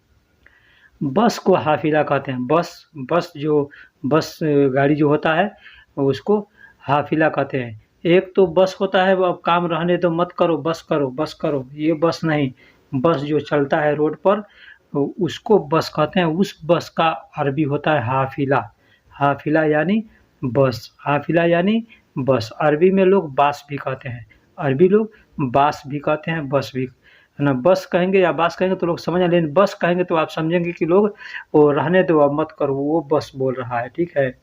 S1: बस को हाफिला कहते हैं। बस गाड़ी जो होता है उसको हाफिला कहते हैं। एक तो बस होता है वो अब काम रहने दो, मत करो, बस करो, बस करो, ये बस नहीं। बस जो चलता है रोड पर उसको बस कहते हैं। उस बस का अरबी होता है हाफिला। हाफिला यानी बस, हाफिला यानी बस। अरबी में लोग बास भी कहते हैं। अरबी लोग बास भी कहते हैं, बस भी है ना। बस कहेंगे या बास कहेंगे तो लोग समझ लें, लेकिन बस कहेंगे तो आप समझेंगे कि लोग वो रहने दो, अब मत करो, वो बस बोल रहा है, ठीक है।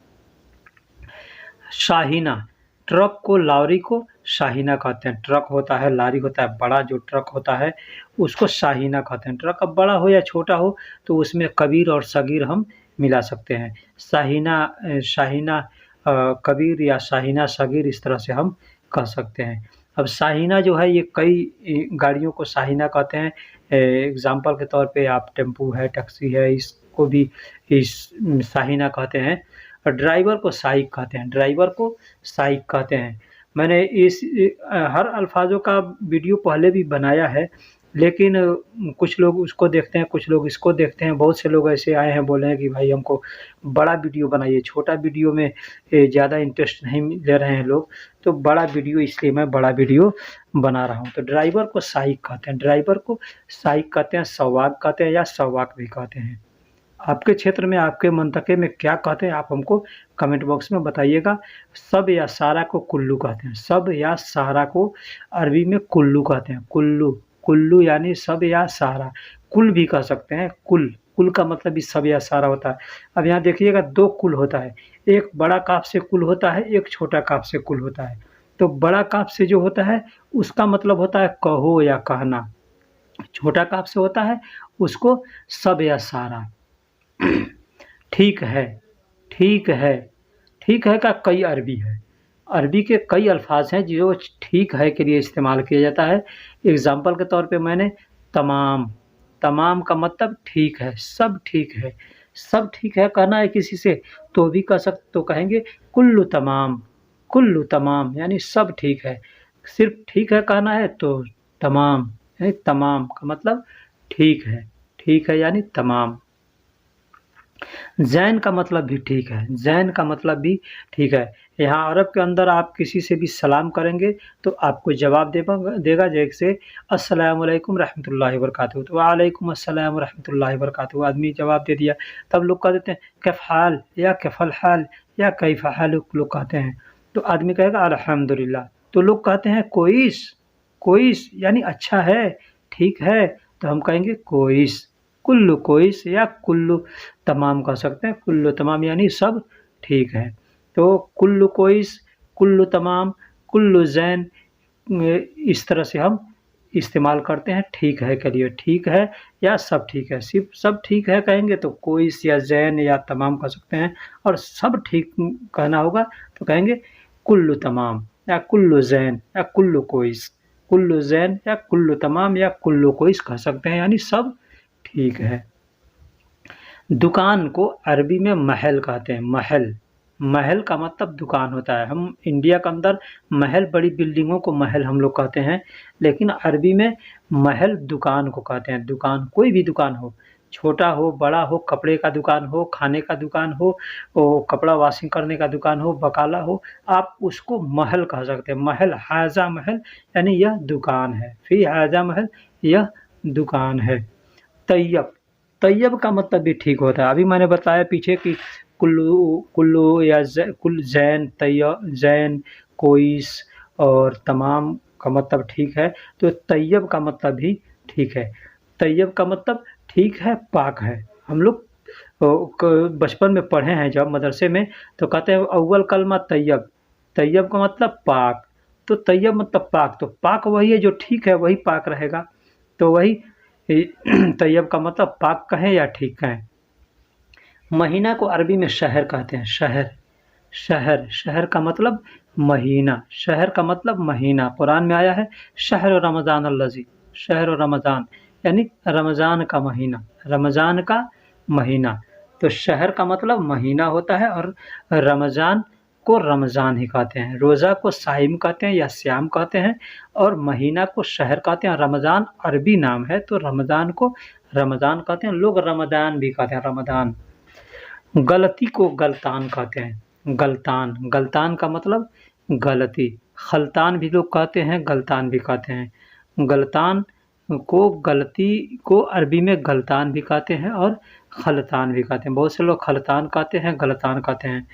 S1: शाहीना, ट्रक को, लॉरी को शाहीना कहते हैं। ट्रक होता है, लॉरी होता है, बड़ा जो ट्रक होता है उसको शाहीना कहते हैं। ट्रक अब बड़ा हो या छोटा हो तो उसमें कबीर और सगीर हम मिला सकते हैं। शाहीना कबीर या शाहीना सगीर इस तरह से हम कह सकते हैं। अब शाहीना जो है ये कई गाड़ियों को शाहीना कहते हैं। एग्ज़ाम्पल के तौर पे आप टेम्पू है, टैक्सी है, इसको भी इस शाहीना कहते हैं। और ड्राइवर को साइक कहते हैं। ड्राइवर को साइक कहते हैं। मैंने इस हर अल्फाजों का वीडियो पहले भी बनाया है, लेकिन कुछ लोग उसको देखते हैं, कुछ लोग इसको देखते हैं। बहुत से लोग ऐसे आए हैं, बोले हैं कि भाई हमको बड़ा वीडियो बनाइए, छोटा वीडियो में ज़्यादा इंटरेस्ट नहीं ले रहे हैं लोग, तो बड़ा वीडियो, इसलिए मैं बड़ा वीडियो बना रहा हूँ। तो ड्राइवर को साइक कहते हैं। ड्राइवर को साइक कहते हैं, सवाक कहते हैं, या सवाक भी कहते हैं। आपके क्षेत्र में, आपके मंतके में क्या कहते हैं आप हमको कमेंट बॉक्स में बताइएगा। सब या सारा को कुल्लू कहते हैं। सब या सारा को अरबी में कुल्लू कहते हैं। कुल्लू, कुल्लू यानी सब या सारा। कुल भी कह सकते हैं। कुल, कुल का मतलब भी सब या सारा होता है। अब यहाँ देखिएगा दो कुल होता है, एक बड़ा काफ से कुल होता है, एक छोटा काफ से कुल होता है। तो बड़ा काफ से जो होता है उसका मतलब होता है कहो या कहना। छोटा काफ से होता है उसको सब या सारा। ठीक है, ठीक है, ठीक है का कई अरबी है। अरबी के कई अल्फाज हैं जो ठीक है के लिए इस्तेमाल किया जाता है। एग्ज़ाम्पल के तौर पे मैंने तमाम, तमाम का मतलब ठीक है, सब ठीक है। सब ठीक है कहना है किसी से तो भी तो कहेंगे कुल्लु तमाम, कुल्लु तमाम यानी सब ठीक है। सिर्फ़ ठीक है कहना है तो तमाम, यानी तमाम का मतलब ठीक है यानी तमाम। ज़ैन का मतलब भी ठीक है, ज़ैन का मतलब भी ठीक है। यहाँ अरब के अंदर आप किसी से भी सलाम करेंगे तो आपको जवाब देगा जैसे अस्सलामु अलैकुम रहमतुल्लाहि व बरकातहू, तो वालेकुम अस्सलाम व रहमतुल्लाहि व बरकातहू आदमी जवाब दे दिया। तब लोग कह देते हैं कैफ़ हाल या कैफ़ल हाल या कैफ़ हालुक लोग कहते हैं, तो आदमी कहेगा अल्हम्दुलिल्लाह। तो लोग कहते हैं कोइस, कोइस यानी अच्छा है, ठीक है, तो हम कहेंगे कोइस। कुल्लु कोइस या कुल्लु तमाम कह सकते हैं, कुल्लु तमाम यानी सब ठीक है। तो कुल्लु कोइस, कुल्लु तमाम, कुल्लु ज़ैन इस तरह से हम इस्तेमाल करते हैं ठीक है के लिए, ठीक है या सब ठीक है। सिर्फ सब ठीक है कहेंगे तो कोइस या ज़ैन या तमाम कह सकते हैं, और सब ठीक कहना होगा तो कहेंगे कुल्लु तमाम या कुल्लु ज़ैन या कुल्लु कोइस। कुल्लु ज़ैन या कुल्लु तमाम या कुल्लु कोइस कह सकते हैं यानी सब ठीक है। दुकान को अरबी में महल कहते हैं, महल। महल का मतलब दुकान होता है। हम इंडिया के अंदर महल बड़ी बिल्डिंगों को महल हम लोग कहते हैं, लेकिन अरबी में महल दुकान को कहते हैं। दुकान कोई भी दुकान हो, छोटा हो बड़ा हो, कपड़े का दुकान हो, खाने का दुकान हो, कपड़ा वॉशिंग करने का दुकान हो, बकाला हो, आप उसको महल कह सकते हैं। महल, हाजा महल यानी यह दुकान है, फिर हाजा महल यह दुकान है। तैयब, तैयब का मतलब भी ठीक होता है। अभी मैंने बताया पीछे कि कुल्लू कुल्लू या कुल ज़ैन, ज़ैन, कोइस और तमाम का मतलब ठीक है, तो तैयब का मतलब भी ठीक है। तैयब का मतलब ठीक है, पाक है। हम लोग बचपन में पढ़े हैं जब मदरसे में, तो कहते हैं अव्वल कलमा तैयब, तैयब का मतलब पाक। तो तैयब मतलब पाक, तो पाक वही है जो ठीक है, वही पाक रहेगा। तो वही तैयब का मतलब पाक कहें या ठीक कहें। महीना को अरबी में शहर कहते हैं, शहर। शहर, शहर का मतलब महीना, शहर का मतलब महीना। कुरान में आया है शहर रमज़ान अल्लज़ी, शहर रमज़ान यानी रमज़ान का महीना, रमज़ान का महीना। तो शहर का मतलब महीना होता है, और रमज़ान को रमज़ान ही कहते हैं। रोज़ा को साइम कहते हैं या श्याम कहते हैं, और महीना को शहर कहते हैं। रमज़ान अरबी नाम है तो रमज़ान को रमज़ान कहते हैं, लोग रमज़ान भी कहते हैं, रमज़ान। गलती को गलतान कहते हैं, गलतान, गलतान का मतलब गलती। खलतान भी लोग कहते हैं, गलतान भी कहते हैं। गलतान को, गलती को अरबी में गलतान भी कहते हैं और खलतान भी कहते हैं। बहुत से लोग खलतान कहते हैं, गलतान कहते हैं।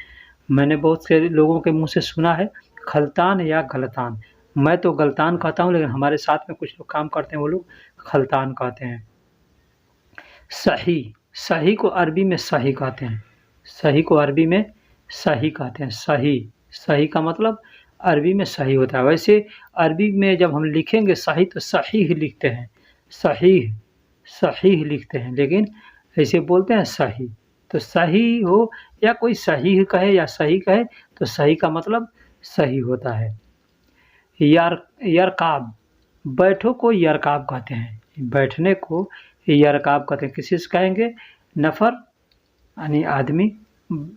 S1: मैंने बहुत से लोगों के मुँह से सुना है खलतान या गलतान। मैं तो गलतान कहता हूँ, लेकिन हमारे साथ में कुछ लोग काम करते हैं वो लोग खलतान कहते हैं। सही, सही को अरबी में सही कहते हैं, सही को अरबी में सही कहते हैं। सही, सही का मतलब अरबी में सही होता है। वैसे अरबी में जब हम लिखेंगे सही तो सही ही लिखते हैं, सही, सही ही लिखते हैं, लेकिन ऐसे बोलते हैं सही। तो सही हो या कोई सही कहे या सही कहे तो सही का मतलब सही होता है। यरकाब, बैठो को यरकाब कहते हैं, बैठने को यरकाब कहते हैं। किसी से कहेंगे नफ़र यानी आदमी,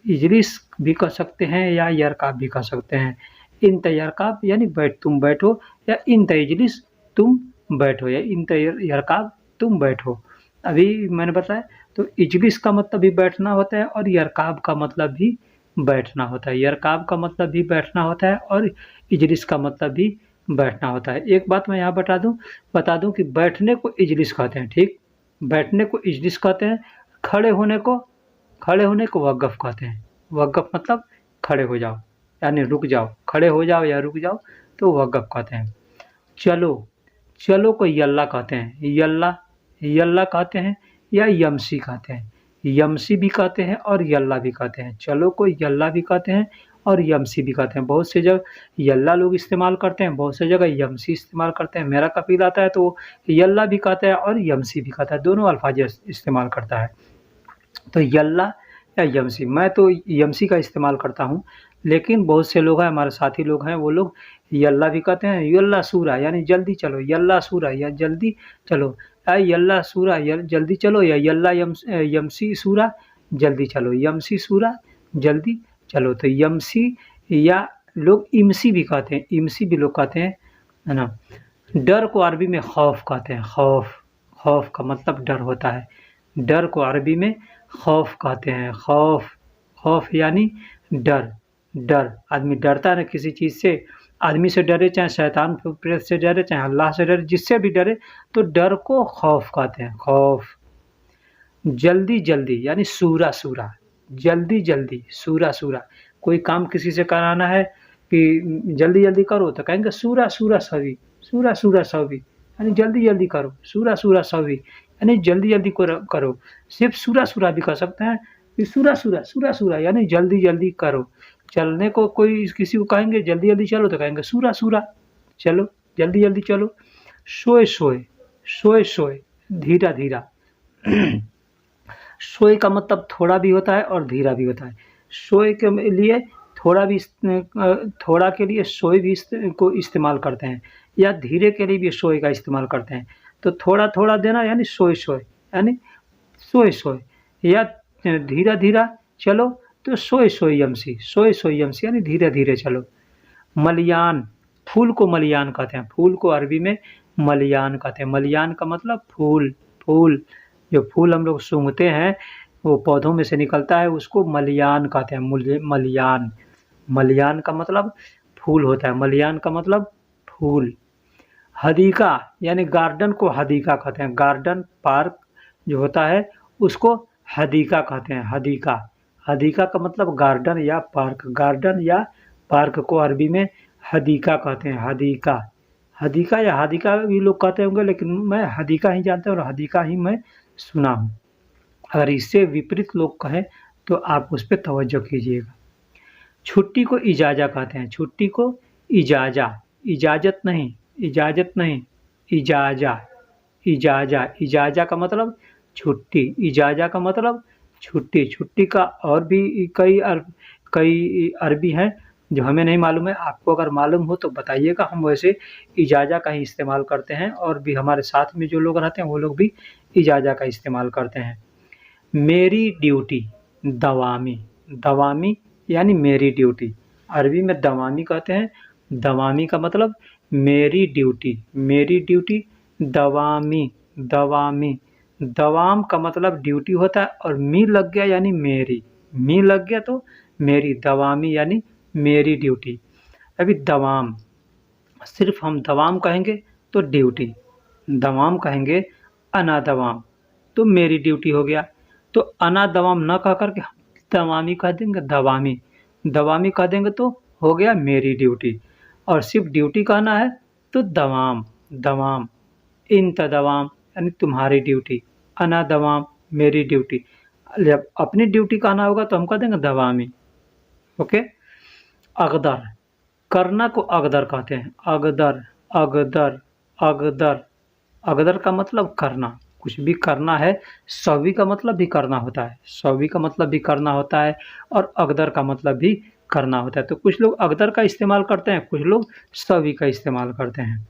S1: इजलिस भी कह सकते हैं या यरकाब भी कह सकते हैं। इंत यरकाब यानी तुम बैठो, या इंत इजलिस तुम बैठो, या इंत यरकाब तुम बैठो। अभी मैंने बताया तो इजलिस का मतलब भी बैठना होता है और यरकाब का मतलब भी बैठना होता है। यरकाब का मतलब भी बैठना होता है और इजलिस का मतलब भी बैठना होता है। एक बात मैं यहाँ बता दूँ कि बैठने को इजलिस कहते हैं, ठीक, बैठने को इजलिस कहते हैं। खड़े होने को वक़्फ़ कहते हैं। वक़्फ़ मतलब खड़े हो जाओ यानी रुक जाओ, खड़े हो जाओ या रुक जाओ तो वक़्फ़ कहते हैं। चलो, चलो को यल्ला कहते हैं, यल्ला, यल्ला कहते हैं या यमसी कहते हैं। यमसी भी कहते हैं और यल्ला भी कहते हैं। चलो को यल्ला भी कहते हैं और यमसी भी कहते हैं। बहुत सी जगह यल्ला लोग इस्तेमाल करते हैं, बहुत सी जगह यमसी इस्तेमाल करते हैं। मेरा कफ़ील आता है तो यल्ला भी कहता है और यमसी भी कहता है, दोनों अल्फाज इस्तेमाल करता है। तो यल्ला या यमसी। मैं तो यमसी का इस्तेमाल करता हूँ, लेकिन बहुत से लोग हैं, हमारे साथी लोग हैं, वो लोग यल्ला भी कहते हैं, यल्ला सूरा यानी जल्दी चलो, यल्ला सूरा या जल्दी चलो, या यल्ला सूरा जल्दी चलो, या यल्ला यमसी सूरा जल्दी चलो, यमसी सूरा जल्दी चलो। तो यमसी या लोग इमसी भी कहते हैं, इमसी भी लोग कहते हैं, है ना। डर को अरबी में खौफ कहते हैं, खौफ। खौफ का मतलब डर होता है, डर को अरबी में खौफ कहते हैं, खौफ। खौफ यानी डर, डर। आदमी डरता है ना किसी चीज़ से, आदमी से डरे, चाहे शैतान प्रेत से डरे, चाहे अल्लाह से डरे, जिससे भी डरे, तो डर को खौफ कहते हैं, खौफ। जल्दी जल्दी यानी सूरा सूरा, जल्दी जल्दी, सूरा सूरा। कोई काम किसी से कराना है कि जल्दी जल्दी करो, तो कहेंगे सूरा सूरा सवी, सूरा सूरा सवी यानी जल्दी जल्दी करो, सूरा सूरा सवी यानी जल्दी जल्दी करो। सिर्फ सूरा सूरा भी कर सकते हैं कि सूरा सूरा, सूरा सूरा यानी जल्दी जल्दी करो। चलने को कोई किसी को कहेंगे जल्दी जल्दी चलो, तो कहेंगे सूरा सूरा चलो, जल्दी जल्दी चलो। सोए सोए, सोए सोए धीरा धीरा। सोए का मतलब थोड़ा भी होता है और धीरा भी होता है। सोए के लिए थोड़ा भी थोड़ा के लिए सोए भी को इस्तेमाल करते हैं, या धीरे के लिए भी सोए का इस्तेमाल करते हैं। तो थोड़ा थोड़ा देना यानी सोए सोए यानी सोए सोए, या धीरा धीरा चलो तो सोए सोए यमसी, सोए सोए यमसी यानी धीरे धीरे चलो। मलियान, फूल को मलियान कहते हैं, फूल को अरबी में मलियान कहते हैं। मलियान का मतलब फूल, फूल जो फूल हम लोग सूंघते हैं वो पौधों में से निकलता है, उसको मलियान कहते हैं, मलियान। मलियान का मतलब फूल होता है, मलियान का मतलब फूल। हदीका यानी गार्डन को हदीका कहते हैं, गार्डन पार्क जो होता है उसको हदीका कहते हैं, हदीका। हदीका का मतलब गार्डन या पार्क, गार्डन या पार्क को अरबी में हदीका कहते हैं, हदीका। हदीका या हदीका भी लोग कहते होंगे, लेकिन मैं हदीका ही जानता हूँ और हदीका ही मैं सुना हूँ। अगर इससे विपरीत लोग कहें तो आप उस पर तवज्जो कीजिएगा। छुट्टी को इजाज़ा कहते हैं, छुट्टी को इजाज़ा, इजाज़त नहीं, इजाज़त नहीं, इजाज़ा, इजाज़ा। इजाज़ा का मतलब छुट्टी, इजाज़ा का मतलब छुट्टी। छुट्टी का और भी कई अरबी हैं जो हमें नहीं मालूम है, आपको अगर मालूम हो तो बताइएगा। हम वैसे इजाज़ा का ही इस्तेमाल करते हैं, और भी हमारे साथ में जो लोग रहते हैं वो लोग भी इजाज़ा का इस्तेमाल करते हैं। मेरी ड्यूटी, दवामी, दवामी यानी मेरी ड्यूटी, अरबी में दवामी कहते हैं। दवामी का मतलब मेरी ड्यूटी, मेरी ड्यूटी, दवामी, दवामी। दवाम का मतलब ड्यूटी होता है, और मी लग गया यानी मेरी, मी लग गया तो मेरी, दवामी यानी मेरी ड्यूटी। अभी दवाम, सिर्फ हम दवाम कहेंगे तो ड्यूटी, दवाम कहेंगे अना दवाम तो मेरी ड्यूटी हो गया। तो अना दवाम न कह करके हम दवामी कह देंगे, दवामी, दवामी कह देंगे तो हो गया मेरी ड्यूटी। और सिर्फ ड्यूटी कहना है तो दवाम, दवाम, इंत दवाम यानी तुम्हारी ड्यूटी, अना दवाम मेरी ड्यूटी। जब अपनी ड्यूटी कहना होगा तो हम कह देंगे दवामी। ओके। अगदर, करना को अगदर कहते हैं, अगदर, अगदर, अगदर। अगदर का मतलब करना, कुछ भी करना है। सवी का मतलब भी करना होता है, सवी का मतलब भी करना होता है, और अगदर का मतलब भी करना होता है। तो कुछ लोग अगदर का इस्तेमाल करते हैं, कुछ लोग सवी का इस्तेमाल करते हैं।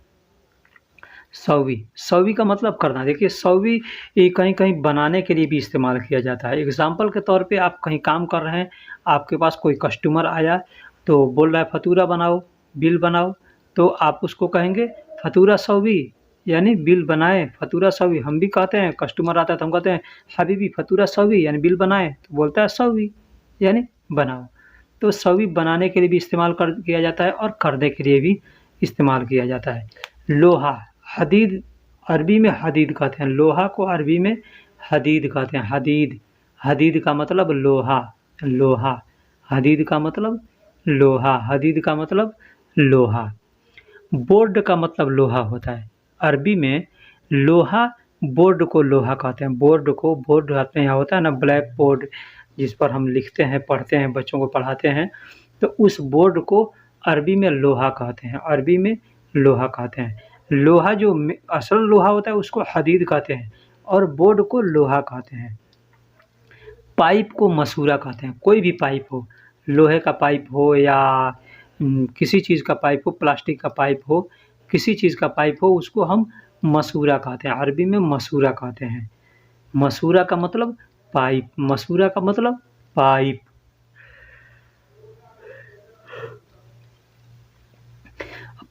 S1: सवी, सवी का मतलब करना। देखिए सवी कहीं कहीं बनाने के लिए भी इस्तेमाल किया जाता है। एग्जाम्पल के तौर पे आप कहीं काम कर रहे हैं, आपके पास कोई कस्टमर आया तो बोल रहा है फतूरा बनाओ, बिल बनाओ, तो आप उसको कहेंगे फतूरा सवी यानी बिल बनाए, फतूरा सवी। हम भी कहते हैं, कस्टमर आता है तो हम कहते हैं हबीबी फतूरा सवी यानी बिल बनाए, तो बोलता है सवी यानी बनाओ। तो सवी बनाने के लिए भी इस्तेमाल किया जाता है, और करने के लिए भी इस्तेमाल किया जाता है। लोहा, हदीद, अरबी में हदीद कहते हैं, लोहा को अरबी में हदीद कहते हैं, हदीद। हदीद का मतलब लोहा, लोहा। हदीद का मतलब लोहा, हदीद का मतलब लोहा। बोर्ड का मतलब लोहा होता है, अरबी में लोहा, बोर्ड को लोहा कहते हैं। बोर्ड को, बोर्ड अपने यहाँ होता है ना ब्लैक बोर्ड, जिस पर हम लिखते हैं, पढ़ते हैं, बच्चों को पढ़ाते हैं, तो उस बोर्ड को अरबी में लोहा कहते हैं, अरबी में लोहा कहते हैं। लोहा जो असल लोहा होता है उसको हदीद कहते हैं, और बोर्ड को लोहा कहते हैं। पाइप को मसूरा कहते हैं। कोई भी पाइप हो, लोहे का पाइप हो या किसी चीज़ का पाइप हो, प्लास्टिक का पाइप हो, किसी चीज़ का पाइप हो, उसको हम मसूरा कहते हैं। अरबी में मसूरा कहते हैं। मसूरा का मतलब पाइप, मसूरा का मतलब पाइप।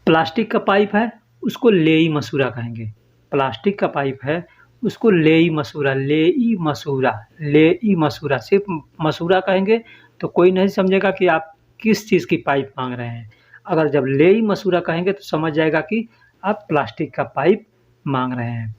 S1: प्लास्टिक का पाइप है, उसको लेई मसूरा कहेंगे। प्लास्टिक का पाइप है, उसको लेई मसूरा, लेई मसूरा, लेई मसूरा। सिर्फ मसूरा कहेंगे तो कोई नहीं समझेगा कि आप किस चीज़ की पाइप मांग रहे हैं। अगर जब लेई मसूरा कहेंगे तो समझ जाएगा कि आप प्लास्टिक का पाइप मांग रहे हैं।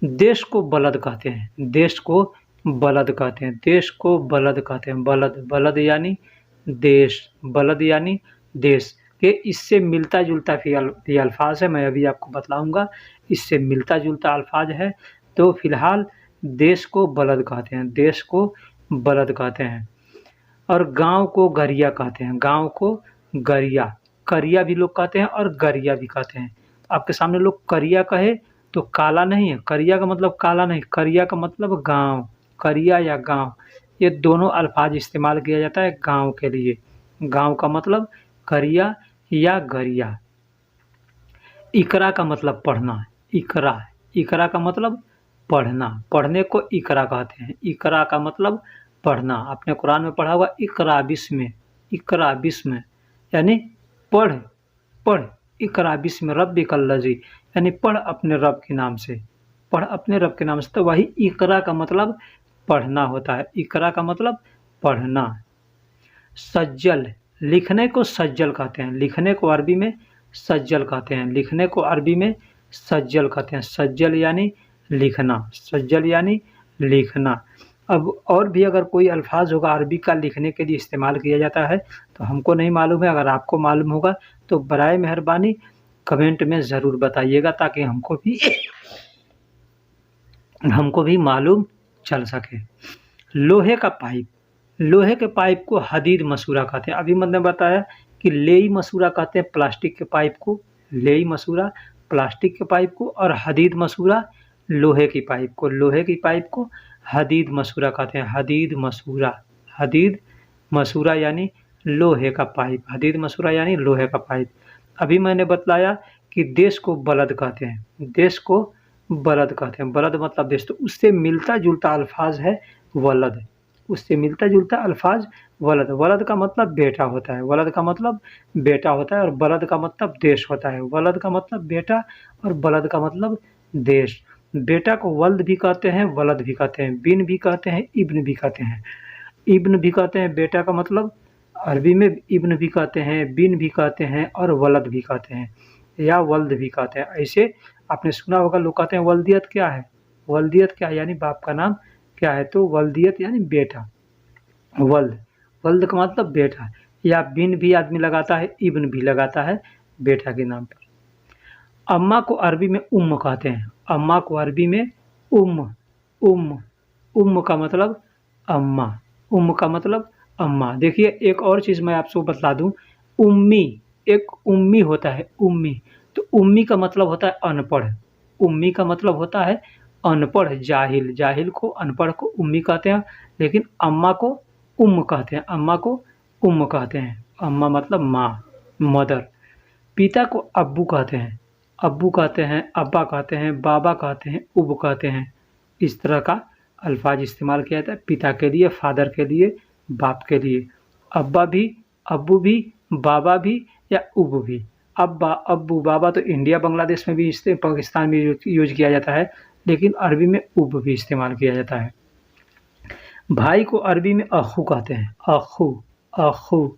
S1: देश को बलद कहते हैं, देश को बलद कहते हैं, देश को बलद कहते हैं। बलद, बलद यानी देश, बलद यानी देश के इससे मिलता जुलता भी अल्फाज है, मैं अभी आपको बतलाऊंगा। इससे मिलता जुलता अल्फाज है, तो फिलहाल देश को बलद कहते हैं, देश को बलद कहते हैं। और गांव को गरिया कहते हैं, गांव को गरिया, करिया भी लोग कहते हैं और गरिया भी कहते हैं। आपके सामने लोग करिया कहे तो काला नहीं है, करिया का मतलब काला नहीं, करिया का मतलब गांव, करिया या गांव, ये दोनों अल्फाज इस्तेमाल किया जाता है गांव के लिए। गांव का मतलब करिया या गरिया। इकरा का मतलब पढ़ना, इकरा, इकरा का मतलब पढ़ना, पढ़ने को इकरा कहते हैं। इकरा का मतलब पढ़ना। आपने कुरान में पढ़ा होगा इकरा बिस्म, इकरा बिस्म यानी पढ़, पढ़, इकरा बिस्म रब्बिकल लज़ी यानी पढ़ अपने रब के नाम से, पढ़ अपने रब के नाम से। तो वही इकरा का मतलब पढ़ना होता है, इकरा का मतलब पढ़ना। सज्जल, लिखने को सज्जल कहते हैं, लिखने को अरबी में सज्जल कहते हैं, लिखने को अरबी में सज्जल कहते हैं। सज्जल यानी लिखना, सज्जल यानी लिखना। अब और भी अगर कोई अल्फाज होगा अरबी का लिखने के लिए इस्तेमाल किया जाता है तो हमको नहीं मालूम है, अगर आपको मालूम होगा तो बराए मेहरबानी कमेंट में ज़रूर बताइएगा, ताकि हमको भी मालूम चल सके। लोहे का पाइप, लोहे के पाइप को हदीद मसूरा कहते हैं। अभी मैंने बताया कि लेई मसूरा कहते हैं प्लास्टिक के पाइप को, लेई मसूरा प्लास्टिक के पाइप को, और हदीद मसूरा लोहे की पाइप को, लोहे की पाइप को हदीद मसूरा कहते हैं। हदीद मसूरा, हदीद मसूरा यानी लोहे का पाइप, हदीद मसूरा यानी लोहे का पाइप। अभी मैंने बतलाया कि देश को बलद कहते हैं, देश को बलद कहते हैं। बलद मतलब देश, तो उससे मिलता जुलता अल्फाज है वलद, उससे मिलता जुलता अल्फाज वलद। वलद का मतलब बेटा होता है, वलद का मतलब बेटा होता है, और बलद का मतलब देश होता है। वलद का मतलब बेटा और बलद का मतलब देश। बेटा को वल्द भी कहते हैं, वलद भी कहते हैं, बिन भी कहते हैं, इब्न भी कहते हैं। इब्न भी कहते हैं, बेटा का मतलब अरबी में इब्न भी कहते हैं, बिन भी कहते हैं, और वलद भी कहते हैं, या वल्द भी कहते हैं। ऐसे आपने सुना होगा, लोग कहते हैं वल्दियत क्या है, वल्दियत क्या है यानी बाप का नाम क्या है, तो वल्दियत यानी बेटा, वल्द, वल्द का मतलब बेटा। या बिन भी आदमी लगाता है, इब्न भी लगाता है बेटा के नाम पर। अम्मा को अरबी में उम्म कहते हैं, अम्मा को अरबी में उम्म, उम्म, उम्म का मतलब अम्मा, उम्म का मतलब अम्मा। देखिए एक और चीज़ मैं आपको बतला दूं, उम्मी, एक उम्मी होता है, उम्मी, तो उम्मी का मतलब होता है अनपढ़, उम्मी का मतलब होता है अनपढ़, जाहिल, जाहिल को, अनपढ़ को उम्मी कहते हैं। लेकिन अम्मा को उम्म कहते हैं, अम्मा को उम्म कहते हैं। अम्मा मतलब माँ, मदर। पिता को अब्बू कहते हैं, अब्बू कहते हैं, अब्बा कहते हैं, बाबा कहते हैं, उब कहते हैं। इस तरह का अल्फाज इस्तेमाल किया जाता है पिता के लिए, फादर के लिए, बाप के लिए। अब्बा भी, अब्बू भी, बाबा भी या उब भी। अब्बा, अब्बू, बाबा तो इंडिया बांग्लादेश में भी, पाकिस्तान में यूज किया जाता है, लेकिन अरबी में उब भी इस्तेमाल किया जाता है। भाई को अरबी में अखू कहते हैं, अखू, अखू,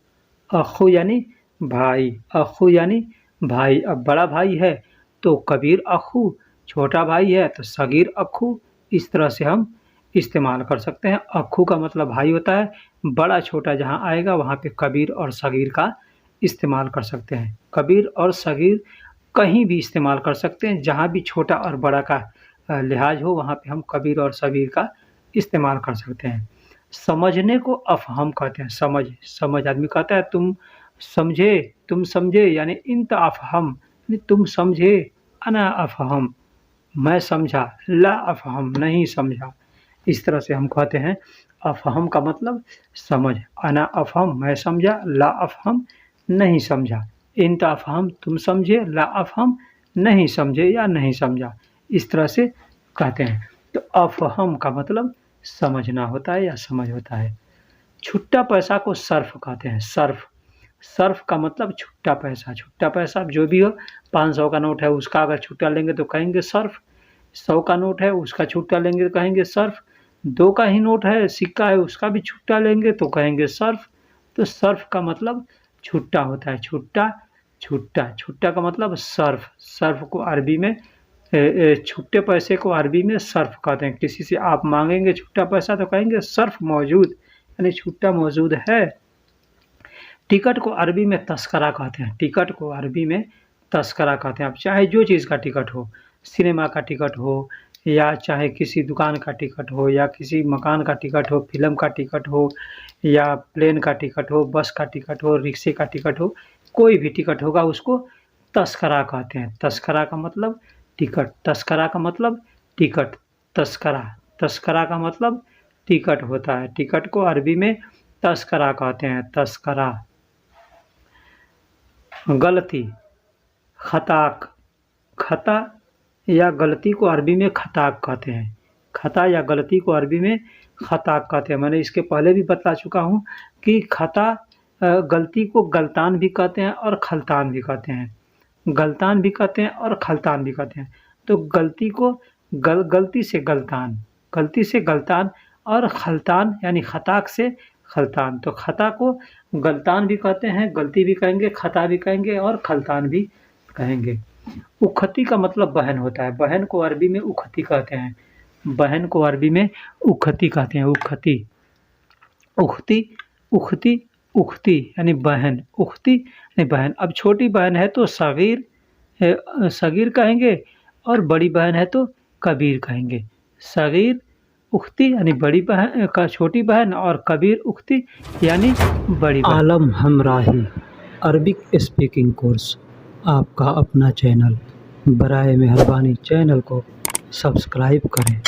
S1: अखू यानी भाई, अखू यानी भाई। अब बड़ा भाई है तो कबीर अखू, छोटा भाई है तो सगीर अखू। इस तरह से हम इस्तेमाल कर सकते हैं। अखू का मतलब भाई होता है, बड़ा छोटा जहाँ आएगा वहाँ पे कबीर और सगीर का इस्तेमाल कर सकते हैं। कबीर और सगीर कहीं भी इस्तेमाल कर सकते हैं, जहाँ भी छोटा और बड़ा का लिहाज हो वहाँ पे हम कबीर और सगीर का इस्तेमाल कर सकते हैं। समझने को अफ़हम कहते हैं, समझ, समझ आदमी कहता है तुम समझे, तुम समझे यानी इंत अफ़हम, तुम समझे, अना अफ़हम, मैं समझा, ला अफ़हम, नहीं समझा। इस तरह से हम कहते हैं अफ़हम का मतलब समझ। अना अफ़हम मैं समझा, ला अफ़हम नहीं समझा। इंत अफ़हम तुम समझे, ला अफ़हम नहीं समझे या नहीं समझा। इस तरह से कहते हैं। तो अफ़हम का मतलब समझना होता है या समझ होता है। छुट्टा पैसा को सर्फ कहते हैं। सर्फ, सर्फ का मतलब छुट्टा पैसा। छुट्टा पैसा जो भी हो, 500 का नोट है उसका अगर छुट्टा लेंगे तो कहेंगे सर्फ। 100 का नोट है उसका छुट्टा लेंगे तो कहेंगे सर्फ। 2 का ही नोट है, सिक्का है, उसका भी छुट्टा लेंगे तो कहेंगे सर्फ। तो सर्फ का मतलब छुट्टा होता है। छुट्टा, छुट्टा, छुट्टा का मतलब सर्फ। सर्फ को अरबी में छुट्टे पैसे को अरबी में सर्फ कहते हैं। किसी से आप मांगेंगे छुट्टा पैसा तो कहेंगे सर्फ मौजूद, यानी छुट्टा मौजूद है। टिकट को अरबी में तस्करा कहते हैं। टिकट को अरबी में तस्करा कहते हैं। अब चाहे जो चीज़ का टिकट हो, सिनेमा का टिकट हो या चाहे किसी दुकान का टिकट हो या किसी मकान का टिकट हो, फिल्म का टिकट हो या प्लेन का टिकट हो, बस का टिकट हो, रिक्शे का टिकट हो, कोई भी टिकट होगा उसको तस्करा कहते हैं। तस्करा का मतलब टिकट, तस्करा का मतलब टिकट, तस्करा, तस्करा का मतलब टिकट होता है। टिकट को अरबी में तस्करा कहते हैं। तस्करा। गलती, खताक, खता या गलती को अरबी में खताक कहते हैं। खता या गलती को अरबी में खताक कहते हैं। मैंने इसके पहले भी बता चुका हूँ कि खता गलती को गलतान भी कहते हैं और खलतान भी कहते हैं। गलतान भी कहते हैं और खलतान भी कहते हैं। तो गलती को गलती से गलतान, गलती से गलतान और खलतान यानी खताक से खलतान। तो खता को गलतान भी कहते हैं, गलती भी कहेंगे, खता भी कहेंगे और खलतान भी कहेंगे। उखती का मतलब बहन होता है। बहन को अरबी में उखती कहते हैं। बहन को अरबी में उखती कहते हैं। उखती, उखती, उखती, उखती यानी बहन। उखती यानी बहन। अब छोटी बहन है तो सगीर, सगीर कहेंगे और बड़ी बहन है तो कबीर कहेंगे। सगीर उखती यानी बड़ी बहन का छोटी बहन और कबीर उखती यानी बड़ी बहन। आलम हमराही अरबिक स्पीकिंग कोर्स, आपका अपना चैनल। बराए मेहरबानी चैनल को सब्सक्राइब करें।